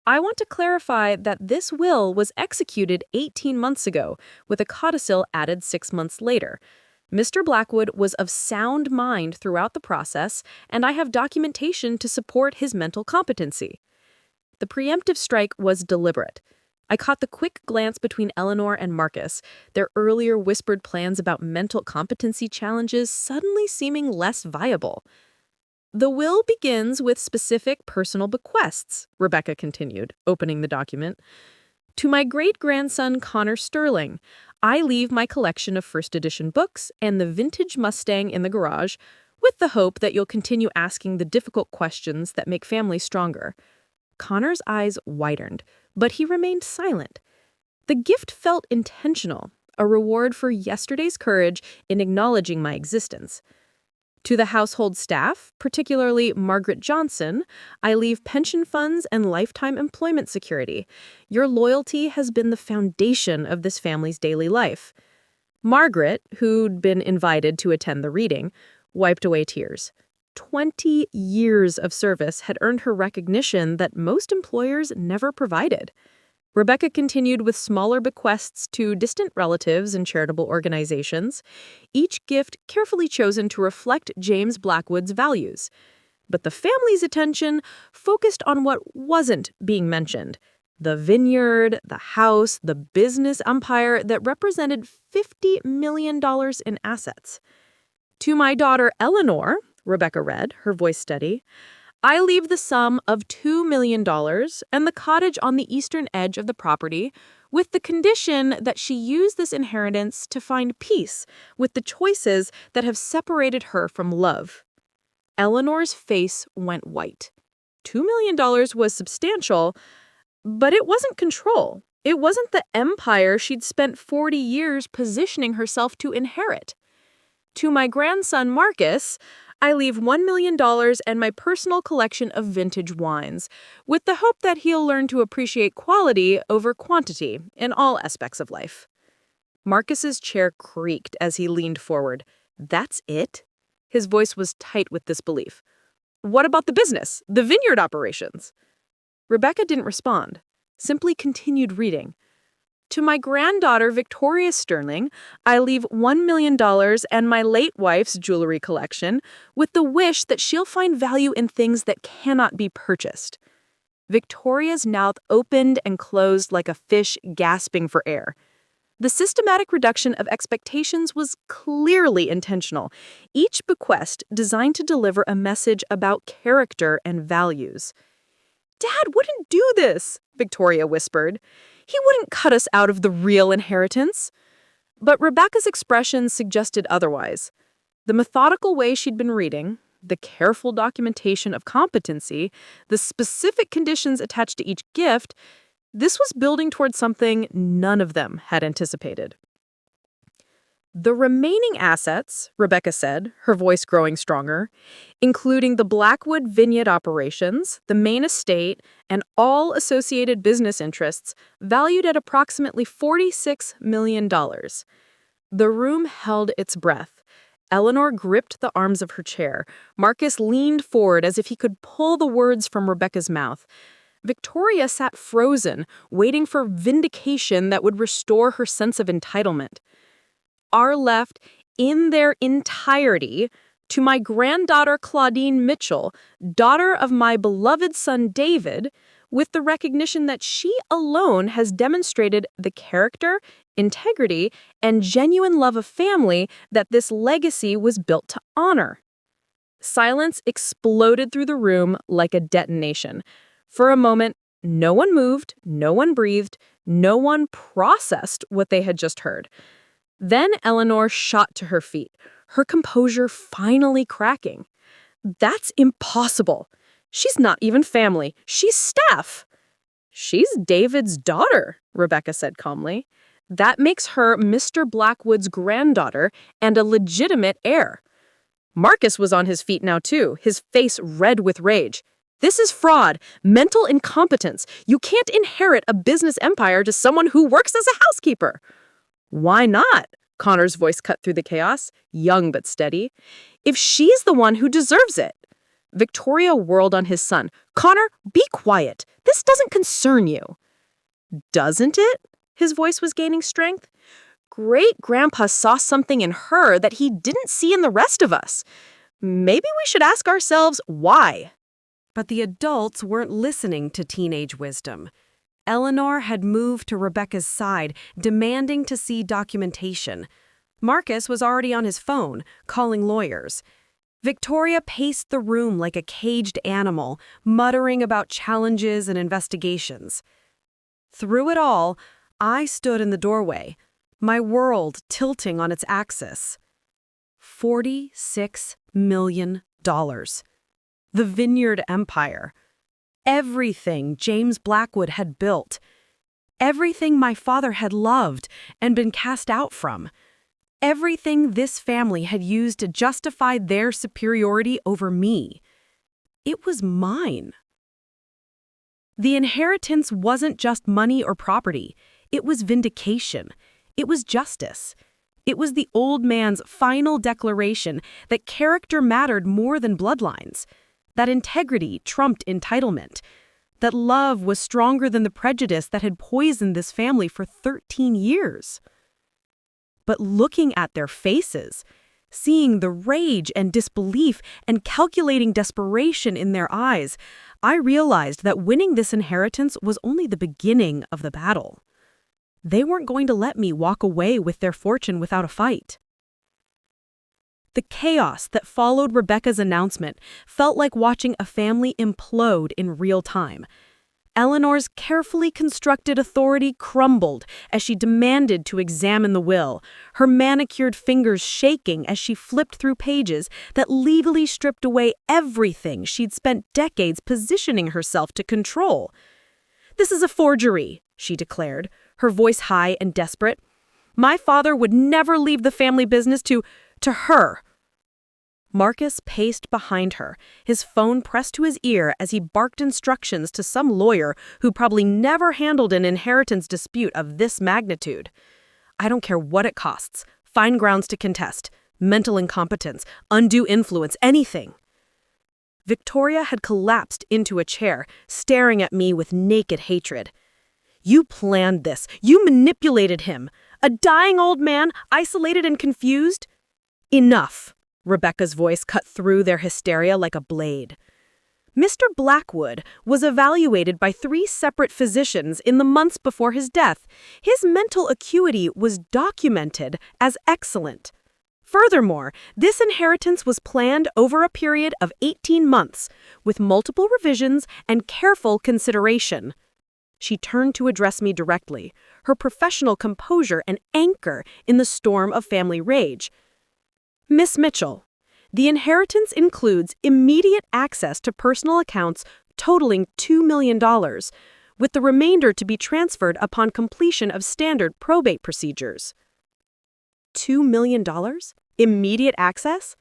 [SPEAKER 2] "I want to clarify that this will was executed 18 months ago, with a codicil added 6 months later. Mr. Blackwood was of sound mind throughout the process, and I have documentation to support his mental competency." The preemptive strike was deliberate. I caught the quick glance between Eleanor and Marcus, their earlier whispered plans about mental competency challenges suddenly seeming less viable. "The will begins with specific personal bequests," Rebecca continued, opening the document. "To my great-grandson Connor Sterling, I leave my collection of first edition books and the vintage Mustang in the garage, with the hope that you'll continue asking the difficult questions that make families stronger." Connor's eyes widened, but he remained silent. The gift felt intentional, a reward for yesterday's courage in acknowledging my existence. "To the household staff, particularly Margaret Johnson, I leave pension funds and lifetime employment security. Your loyalty has been the foundation of this family's daily life." Margaret, who'd been invited to attend the reading,
[SPEAKER 1] wiped away tears. 20 years of service had earned her recognition that most employers never provided. Rebecca continued with smaller bequests to distant relatives and charitable organizations, each gift carefully chosen to reflect James Blackwood's values. But the family's attention focused on what wasn't being mentioned: the vineyard, the house, the business empire that represented $50 million in assets. "To my daughter Eleanor," Rebecca read, her voice steady, "I leave the sum of $2 million and the cottage on the eastern edge of the property, with the condition that she use this inheritance to find peace with the choices that have separated her from love." Eleanor's face went white. $2 million was substantial, but it wasn't control. It wasn't the empire she'd spent 40 years positioning herself to inherit. "To my grandson Marcus, I leave $1 million and my personal collection of vintage wines, with the hope that he'll learn to appreciate quality over quantity in all aspects of life." Marcus's chair creaked as he leaned forward. "That's it?" His voice was tight with disbelief. "What about the business, the vineyard operations?" Rebecca didn't respond, simply continued reading. "To my granddaughter Victoria Sterling, I leave $1 million and my late wife's jewelry collection, with the wish that she'll find value in things that cannot be purchased." Victoria's mouth opened and closed like a fish gasping for air. The systematic reduction of expectations was clearly intentional, each bequest designed to deliver a message about character and values. "Dad wouldn't do this," Victoria whispered. "He wouldn't cut us out of the real inheritance." But Rebecca's expression suggested otherwise. The methodical way she'd been reading, the careful documentation of competency, the specific conditions attached to each gift, this was building towards something none of them had anticipated. "The remaining assets," Rebecca said, her voice growing stronger, "including the Blackwood vineyard operations, the main estate, and all associated business interests, valued at approximately $46 million. The room held its breath. Eleanor gripped the arms of her chair. Marcus leaned forward as if he could pull the words from Rebecca's mouth. Victoria sat frozen, waiting for vindication that would restore her sense of entitlement. "Are left, in their entirety, to my granddaughter Claudine Mitchell, daughter of my beloved son David, with the recognition that she alone has demonstrated the character, integrity, and genuine love of family that this legacy was built to honor." Silence exploded through the room like a detonation. For a moment, no one moved, no one breathed, no one processed what they had just heard. Then Eleanor shot to her feet, her composure finally cracking. "That's impossible. She's not even family. She's staff." "She's David's daughter," Rebecca said calmly. "That makes her Mr. Blackwood's granddaughter and a legitimate heir." Marcus was on his feet now too, his face red with rage. "This is fraud, mental incompetence. You can't inherit a business empire to someone who works as a housekeeper." "Why not?" Connor's voice cut through the chaos, young but steady. "If she's the one who deserves it." Victoria whirled on his son. "Connor, be quiet. This doesn't concern you." "Doesn't it?" His voice was gaining strength. "Great-grandpa saw something in her that he didn't see in the rest of us. Maybe we should ask ourselves why."
[SPEAKER 2] But the adults weren't listening to teenage wisdom. Eleanor had moved to Rebecca's side, demanding to see documentation. Marcus was already on his phone, calling lawyers. Victoria paced the room like a caged animal, muttering about challenges and investigations. Through it all, I stood in the doorway, my world tilting on its axis. $46 million. The vineyard empire. Everything James Blackwood had built. Everything my father had loved and been cast out from. Everything this family had used to justify their superiority over me. It was mine. The inheritance wasn't just money or property. It was vindication. It was justice.
[SPEAKER 6] It was the old man's final declaration that character mattered more than bloodlines, that integrity trumped entitlement, that love was stronger than the prejudice that had poisoned this family for 13 years. But looking at their faces, seeing the rage and disbelief and calculating desperation in their eyes, I realized that winning this inheritance was only the beginning of the battle. They weren't going to let me walk away with their fortune without a fight. The chaos that followed Rebecca's announcement felt like watching a family implode in real time. Eleanor's carefully constructed authority crumbled as she demanded to examine the will, her manicured fingers shaking as she flipped through pages that legally stripped away everything she'd spent decades positioning herself to control. "This is a forgery," she declared, her voice high and desperate. "My father would never leave the family business to her." Marcus paced behind her, his phone pressed to his ear as he barked instructions to some lawyer who probably never handled an inheritance dispute of this magnitude. "I don't care what it costs. Find grounds to contest. Mental incompetence, undue influence, anything." Victoria had collapsed into a chair, staring at me with naked hatred. "You planned this. You manipulated him. A dying old man, isolated and confused?" "Enough." Rebecca's voice cut through their hysteria like a blade. Mr. Blackwood was evaluated by 3 separate physicians in the months before his death. His mental acuity was documented as excellent. Furthermore, this inheritance was planned over a period of 18 months, with multiple revisions and careful consideration. She turned to address me directly, her professional composure an anchor in the storm of family rage. "Miss Mitchell, the inheritance includes immediate access to personal accounts totaling $2 million, with the remainder to be transferred upon completion of standard probate procedures." $2 million? Immediate access?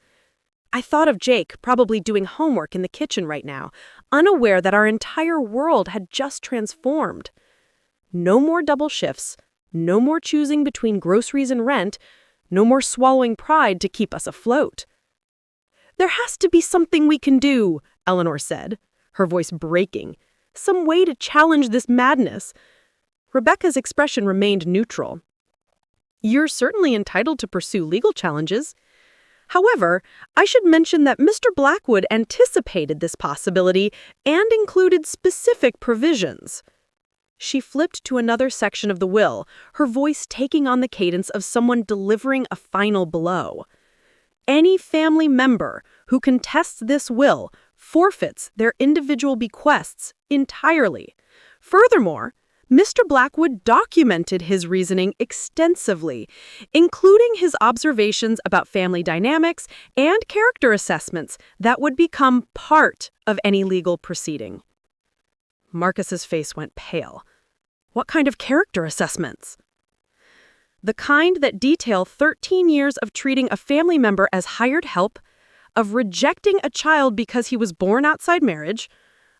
[SPEAKER 6] I thought of Jake probably doing homework in the kitchen right now, unaware that our entire world had just transformed. No more double shifts, no more choosing between groceries and rent, no more swallowing pride to keep us afloat. "There has to be something we can do," Eleanor said, her voice breaking. "Some way to challenge this madness." Rebecca's expression remained neutral. "You're certainly entitled to pursue legal challenges. However, I should mention that Mr. Blackwood anticipated this possibility and included specific provisions." She flipped to another section of the will, her voice taking on the cadence of someone delivering a final blow. "Any family member who contests this will forfeits their individual bequests entirely. Furthermore, Mr. Blackwood documented his reasoning extensively, including his observations about family dynamics and character assessments that would become part of any legal proceeding." Marcus's face went pale. "What kind of character assessments?" "The kind that detail 13 years of treating a family member as hired help, of rejecting a child because he was born outside marriage,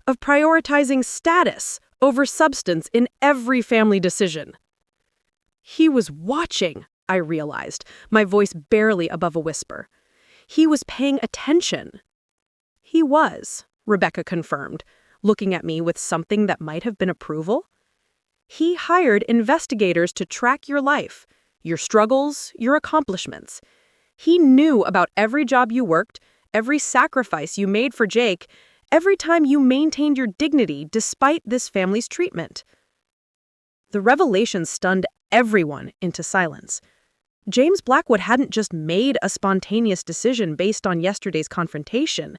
[SPEAKER 6] of prioritizing status over substance in every family decision." He was watching, I realized, my voice barely above a whisper. He was paying attention. "He was," Rebecca confirmed, looking at me with something that might have been approval. "He hired investigators to track your life, your struggles, your accomplishments. He knew about every job you worked, every sacrifice you made for Jake, every time you maintained your dignity despite this family's treatment." The revelation stunned everyone into silence. James Blackwood hadn't just made a spontaneous decision based on yesterday's confrontation.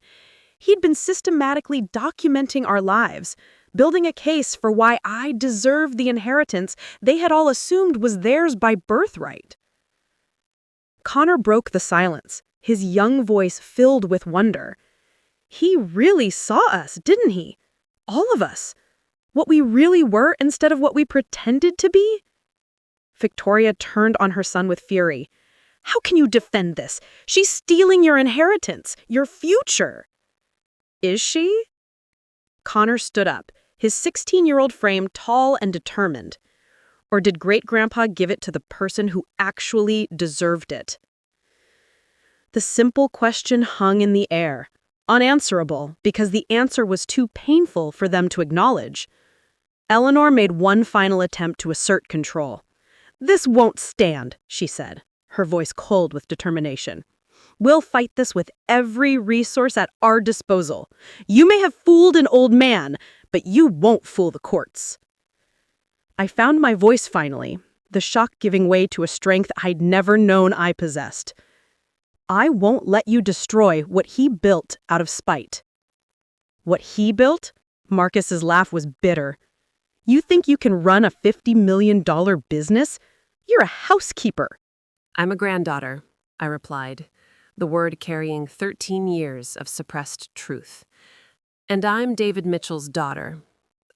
[SPEAKER 6] He'd been systematically documenting our lives, building a case for why I deserved the inheritance they had all assumed was theirs by birthright. Connor broke the silence, his young voice filled with wonder. "He really saw us, didn't he? All of us. What we really were instead of what we pretended to be?" Victoria turned on her son with fury. "How can you defend this? She's stealing your inheritance, your future." "Is she?" Connor stood up, his 16-year-old frame tall and determined. Or did great-grandpa give it to the person who actually deserved it? The simple question hung in the air, unanswerable because the answer was too painful for them to acknowledge. Eleanor made one final attempt to assert control. "This won't stand," she said, her voice cold with determination. "We'll fight this with every resource at our disposal. You may have fooled an old man, but you won't fool the courts." I found my voice finally, the shock giving way to a strength I'd never known I possessed. "I won't let you destroy what he built out of spite." What he built? Marcus's laugh was bitter. "You think you can run a $50 million business? You're a housekeeper."
[SPEAKER 7] "I'm a granddaughter," I replied, the word carrying 13 years of suppressed truth. "And I'm David Mitchell's daughter.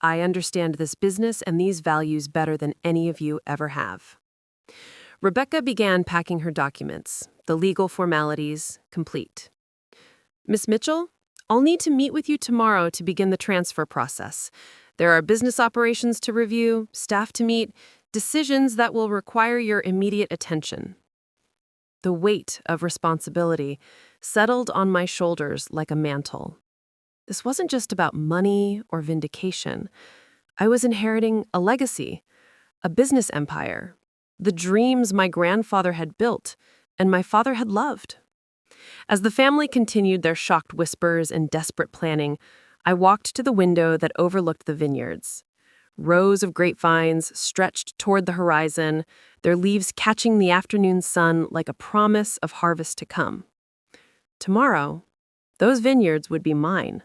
[SPEAKER 7] I understand this business and these values better than any of you ever have." Rebecca began packing her documents, the legal formalities complete. "Miss Mitchell, I'll need to meet with you tomorrow to begin the transfer process. There are business operations to review, staff to meet, decisions that will require your immediate attention." The weight of responsibility settled on my shoulders like a mantle. This wasn't just about money or vindication. I was inheriting a legacy, a business empire, the dreams my grandfather had built and my father had loved. As the family continued their shocked whispers and desperate planning, I walked to the window that overlooked the vineyards. Rows of grapevines stretched toward the horizon, their leaves catching the afternoon sun like a promise of harvest to come. Tomorrow, those vineyards would be mine.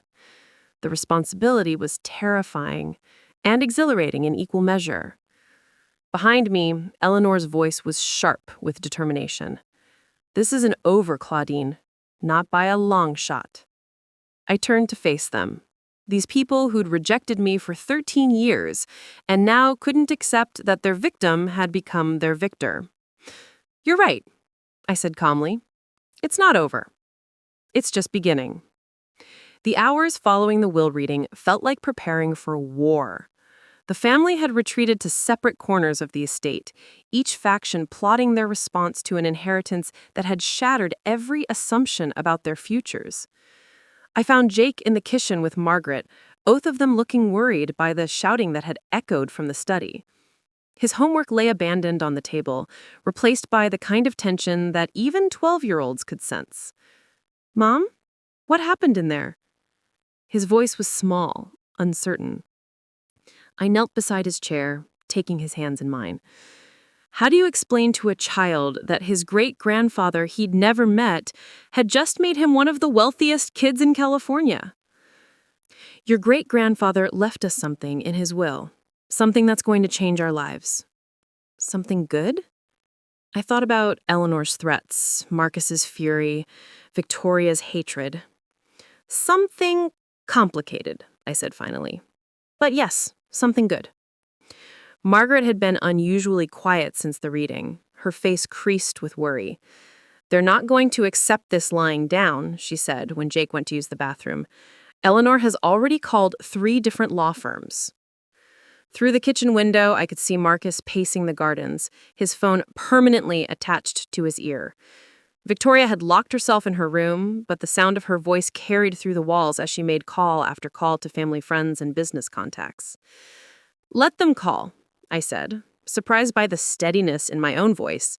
[SPEAKER 7] The responsibility was terrifying and exhilarating in equal measure. Behind me, Eleanor's voice was sharp with determination. "This isn't over, Claudine. Not by a long shot." I turned to face them. These people who'd rejected me for 13 years and now couldn't accept that their victim had become their victor. "You're right," I said calmly. "It's not over. It's just beginning." The hours following the will reading felt like preparing for war. The family had retreated to separate corners of the estate, each faction plotting their response to an inheritance that had shattered every assumption about their futures. I found Jake in the kitchen with Margaret, both of them looking worried by the shouting that had echoed from the study. His homework lay abandoned on the table, replaced by the kind of tension that even 12-year-olds could sense. "Mom, what happened in there?" His voice was small, uncertain. I knelt beside his chair, taking his hands in mine. How do you explain to a child that his great-grandfather he'd never met had just made him one of the wealthiest kids in California? "Your great-grandfather left us something in his will, something that's going to change our lives." "Something good?" I thought about Eleanor's threats, Marcus's fury, Victoria's hatred. "Something complicated," I said finally. "But yes, something good." Margaret had been unusually quiet since the reading, her face creased with worry. "They're not going to accept this lying down," she said when Jake went to use the bathroom. "Eleanor has already called 3 different law firms." Through the kitchen window, I could see Marcus pacing the gardens, his phone permanently attached to his ear. Victoria had locked herself in her room, but the sound of her voice carried through the walls as she made call after call to family friends and business contacts. "Let them call," I said, surprised by the steadiness in my own voice.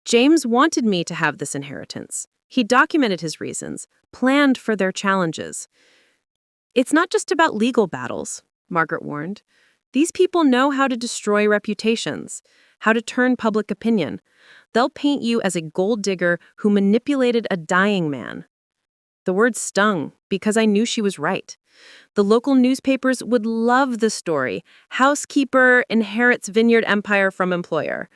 [SPEAKER 7] James wanted me to have this inheritance. He documented his reasons, planned for their challenges. "It's not just about legal battles," Margaret warned. "These people know how to destroy reputations, how to turn public opinion. They'll paint you as a gold digger who manipulated a dying man." The word stung because I knew she was right. The local newspapers would love the story. Housekeeper inherits vineyard empire from employer.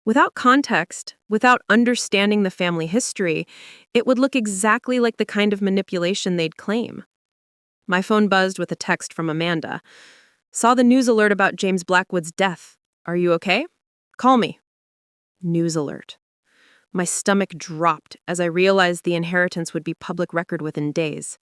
[SPEAKER 7] Without context, without understanding the family history, it would look exactly like the kind of manipulation they'd claim. My phone buzzed with a text from Amanda. "Saw the news alert about James Blackwood's death. Are you okay? Call me." News alert.
[SPEAKER 1] My stomach dropped as I realized the inheritance would be public record within days.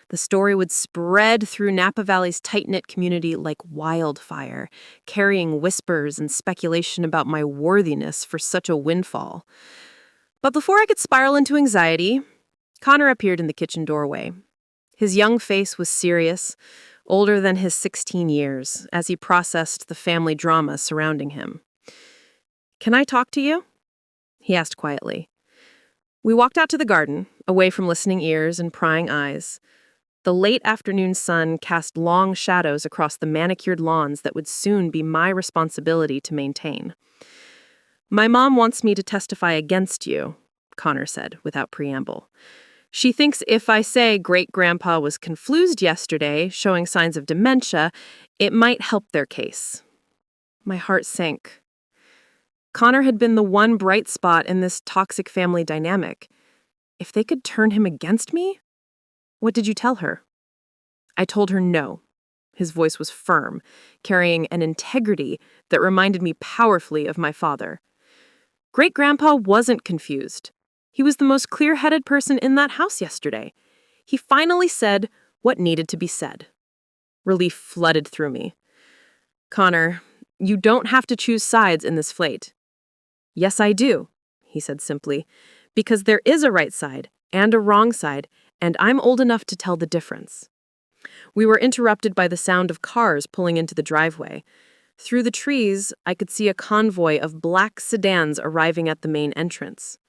[SPEAKER 1] The story would spread through Napa Valley's tight-knit community like wildfire, carrying whispers and speculation about my worthiness for such a windfall. But before I could spiral into anxiety, Connor appeared in the kitchen doorway. His young face was serious, older than his 16 years, as he processed the family drama surrounding him. "Can I talk to you?" he asked quietly. We walked out to the garden, away from listening ears and prying eyes. The late afternoon sun cast long shadows across the manicured lawns that would soon be my responsibility to maintain. "My mom wants me to testify against you," Connor said, without preamble. "She thinks if I say great-grandpa was confused yesterday, showing signs of dementia, it might help their case." My heart sank. Connor had been the one bright spot in this toxic family dynamic. If they could turn him against me? "What did you tell her?" I told her no. His voice was firm, carrying an integrity that reminded me powerfully of my father. Great-grandpa wasn't confused. He was the most clear-headed person in that house yesterday. He finally said what needed to be said. Relief flooded through me. "Connor, you don't have to choose sides in this fight." "Yes, I do," he said simply, "because there is a right side and a wrong side, and I'm old enough to tell the difference." We were interrupted by the sound of cars pulling into the driveway. Through the trees, I could see a convoy of black sedans arriving at the main entrance.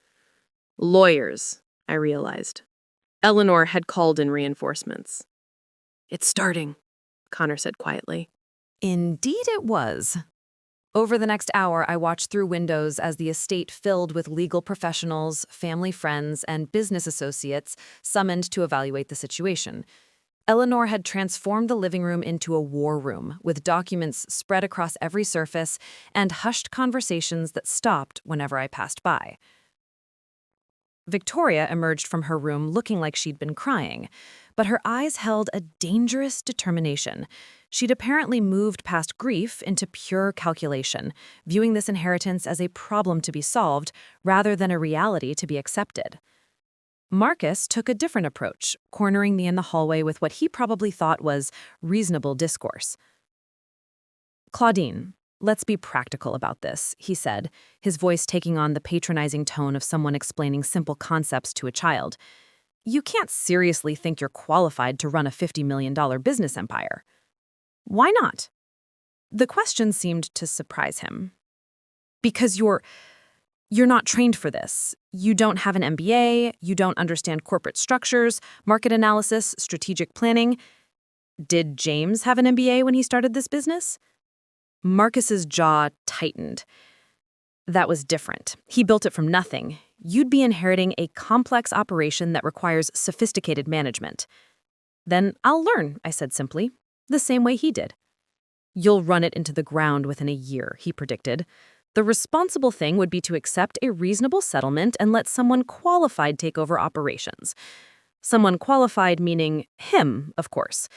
[SPEAKER 1] Lawyers, I realized. Eleanor had called in reinforcements. "It's starting," Connor said quietly.
[SPEAKER 2] Indeed it was. Over the next hour, I watched through windows as the estate filled with legal professionals, family friends, and business associates summoned to evaluate the situation. Eleanor had transformed the living room into a war room, with documents spread across every surface and hushed conversations that stopped whenever I passed by. Victoria emerged from her room looking like she'd been crying, but her eyes held a dangerous determination. She'd apparently moved past grief into pure calculation, viewing this inheritance as a problem to be solved rather than a reality to be accepted. Marcus took a different approach, cornering me in the hallway with what he probably thought was reasonable discourse. "Claudine, let's be practical about this," he said, his voice taking on the patronizing tone of someone explaining simple concepts to a child. "You can't seriously think you're qualified to run a $50 million business empire." "Why not?" The question seemed to surprise him. "Because you're not trained for this. You don't have an MBA, you don't understand corporate structures, market analysis, strategic planning." "Did James have an MBA when he started this business?" Marcus's jaw tightened. "That was different. He built it from nothing. You'd be inheriting a complex operation that requires sophisticated management." "Then I'll learn," I said simply, "the same way he did." "You'll run it into the ground within a year," he predicted. "The responsible thing would be to accept a reasonable settlement and let someone qualified take over operations." Someone qualified meaning him, of course.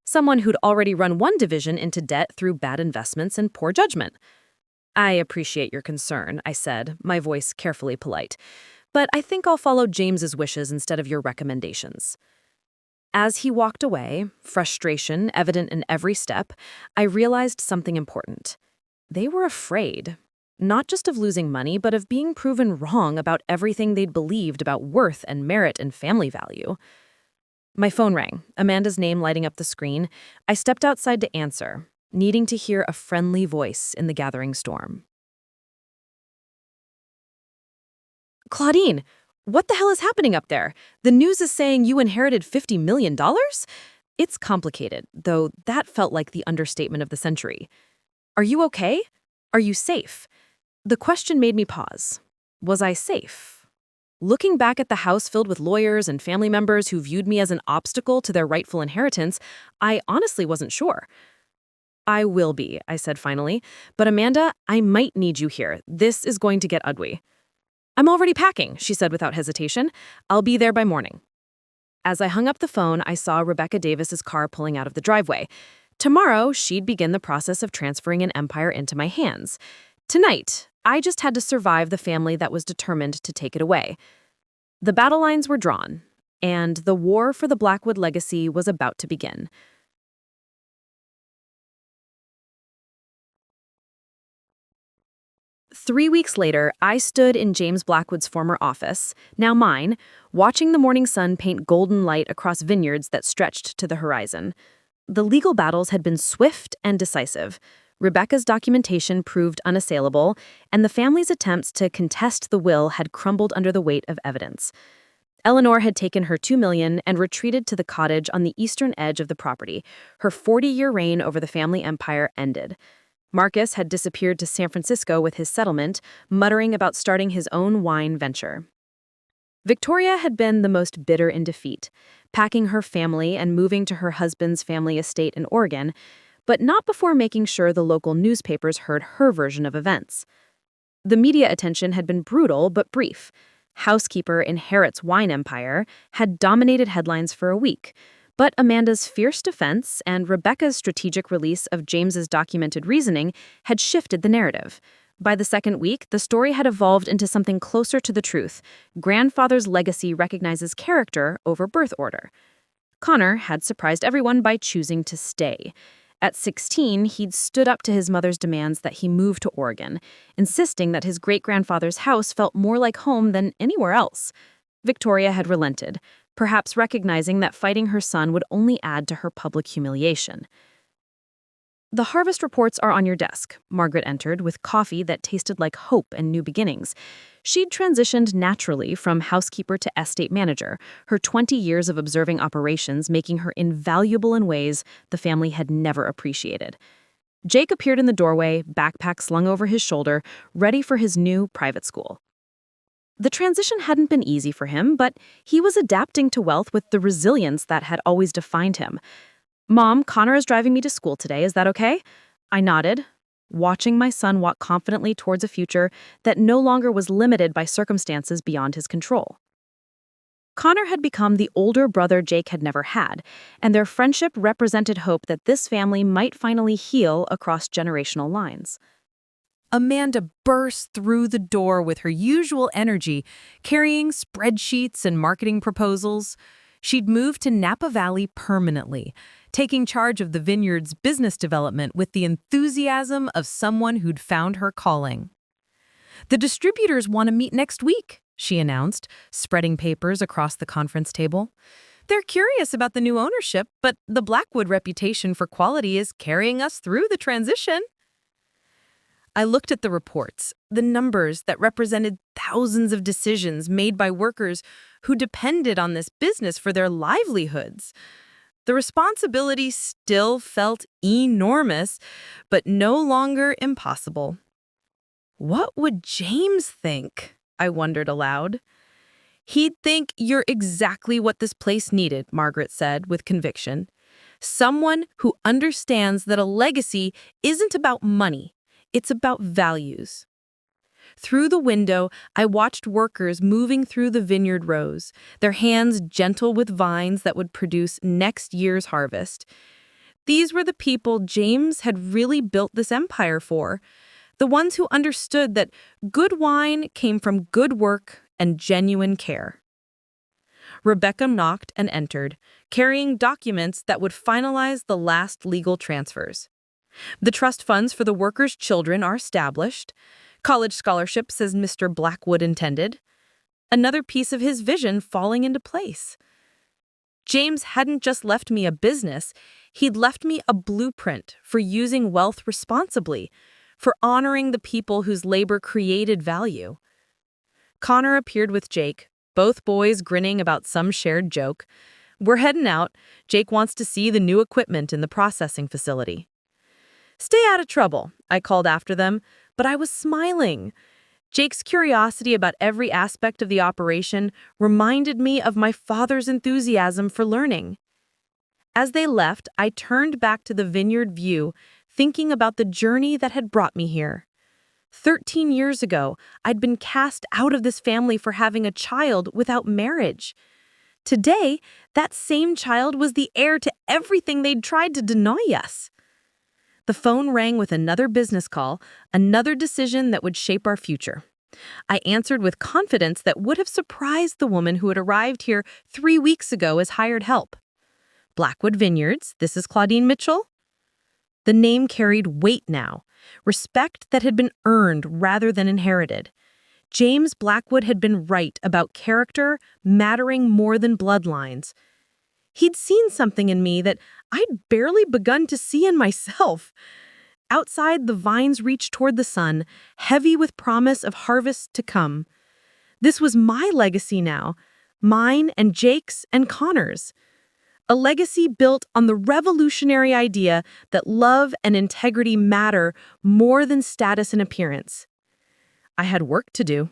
[SPEAKER 2] Someone who'd already run one division into debt through bad investments and poor judgment. "I appreciate your concern," I said, my voice carefully polite. "But I think I'll follow James's wishes instead of your recommendations." As he walked away, frustration evident in every step, I realized something important. They were afraid. Not just of losing money, but of being proven wrong about everything they'd believed about worth and merit and family value. My phone rang, Amanda's name lighting up the screen. I stepped outside to answer, needing to hear a friendly voice in the gathering storm. "Claudine, what the hell is happening up there? The news is saying you inherited $50 million? It's complicated, though that felt like the understatement of the century. Are you okay? Are you safe?" The question made me pause. Was I safe? Looking back at the house filled with lawyers and family members who viewed me as an obstacle to their rightful inheritance, I honestly wasn't sure. "I will be," I said finally. "But Amanda, I might need you here. This is going to get ugly." "I'm already packing," she said without hesitation. "I'll be there by morning." As I hung up the phone, I saw Rebecca Davis's car pulling out of the driveway. Tomorrow, she'd begin the process of transferring an empire into my hands. Tonight, I just had to survive the family that was determined to take it away. The battle lines were drawn, and the war for the Blackwood legacy was about to begin. Three weeks later, I stood in James Blackwood's former office, now mine, watching the morning sun paint golden light across vineyards that stretched to the horizon. The legal battles had been swift and decisive. Rebecca's documentation proved unassailable, and the family's attempts to contest the will had crumbled under the weight of evidence. Eleanor had taken her $2 million and retreated to the cottage on the eastern edge of the property. Her 40-year reign over the family empire ended. Marcus had disappeared to San Francisco with his settlement, muttering about starting his own wine venture. Victoria had been the most bitter in defeat, packing her family and moving to her husband's family estate in Oregon, but not before making sure the local newspapers heard her version of events. The media attention had been brutal but brief. Housekeeper inherits wine empire had dominated headlines for a week, but Amanda's fierce defense and Rebecca's strategic release of James's documented reasoning had shifted the narrative. By the second week, the story had evolved into something closer to the truth. Grandfather's legacy recognizes character over birth order. Connor had surprised everyone by choosing to stay. At 16, he'd stood up to his mother's demands that he move to Oregon, insisting that his great-grandfather's house felt more like home than anywhere else. Victoria had relented, perhaps recognizing that fighting her son would only add to her public humiliation. "The harvest reports are on your desk," Margaret entered, with coffee that tasted like hope and new beginnings. She'd transitioned naturally from housekeeper to estate manager, her 20 years of observing operations making her invaluable in ways the family had never appreciated. Jake appeared in the doorway, backpack slung over his shoulder, ready for his new private school. The transition hadn't been easy for him, but he was adapting to wealth with the resilience that had always defined him. "Mom, Connor is driving me to school today. Is that okay?" I nodded, watching my son walk confidently towards a future that no longer was limited by circumstances beyond his control. Connor had become the older brother Jake had never had, and their friendship represented hope that this family might finally heal across generational lines.
[SPEAKER 5] Amanda burst through the door with her usual energy, carrying spreadsheets and marketing proposals. She'd moved to Napa Valley permanently, taking charge of the vineyard's business development with the enthusiasm of someone who'd found her calling. "The distributors want to meet next week," she announced, spreading papers across the conference table. "They're curious about the new ownership, but the Blackwood reputation for quality is carrying us through the transition." I looked at the reports, the numbers that represented thousands of decisions made by workers who depended on this business for their livelihoods. The responsibility still felt enormous, but no longer impossible. What would James think? I wondered aloud. "He'd think you're exactly what this place needed," Margaret said with conviction. "Someone who understands that a legacy isn't about money. It's about values." Through the window, I watched workers moving through the vineyard rows, their hands gentle with vines that would produce next year's harvest. These were the people James had really built this empire for, the ones who understood that good wine came from good work and genuine care. Rebecca knocked and entered, carrying documents that would finalize the last legal transfers. The trust funds for the workers' children are established. College scholarships as Mr. Blackwood intended. Another piece of his vision falling into place. James hadn't just left me a business, he'd left me a blueprint for using wealth responsibly, for honoring the people whose labor created value. Connor appeared with Jake, both boys grinning about some shared joke. "We're heading out. Jake wants to see the new equipment in the processing facility." "Stay out of trouble," I called after them, but I was smiling. Jake's curiosity about every aspect of the operation reminded me of my father's enthusiasm for learning. As they left, I turned back to the vineyard view, thinking about the journey that had brought me here. 13 years ago, I'd been cast out of this family for having a child without marriage. Today, that same child was the heir to everything they'd tried to deny us.
[SPEAKER 6] The phone rang with another business call, another decision that would shape our future. I answered with confidence that would have surprised the woman who had arrived here 3 weeks ago as hired help. Blackwood Vineyards, this is Claudine Mitchell? The name carried weight now, respect that had been earned rather than inherited. James Blackwood had been right about character mattering more than bloodlines. He'd seen something in me that I'd barely begun to see in myself. Outside, the vines reached toward the sun, heavy with promise of harvest to come. This was my legacy now, mine and Jake's and Connor's. A legacy built on the revolutionary idea that love and integrity matter more than status and appearance. I had work to do.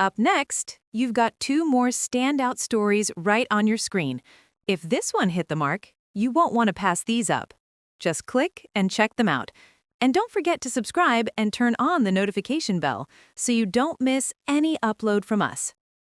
[SPEAKER 1] Up next, you've got 2 more standout stories right on your screen. If this one hit the mark, you won't want to pass these up. Just click and check them out. And don't forget to subscribe and turn on the notification bell so you don't miss any upload from us.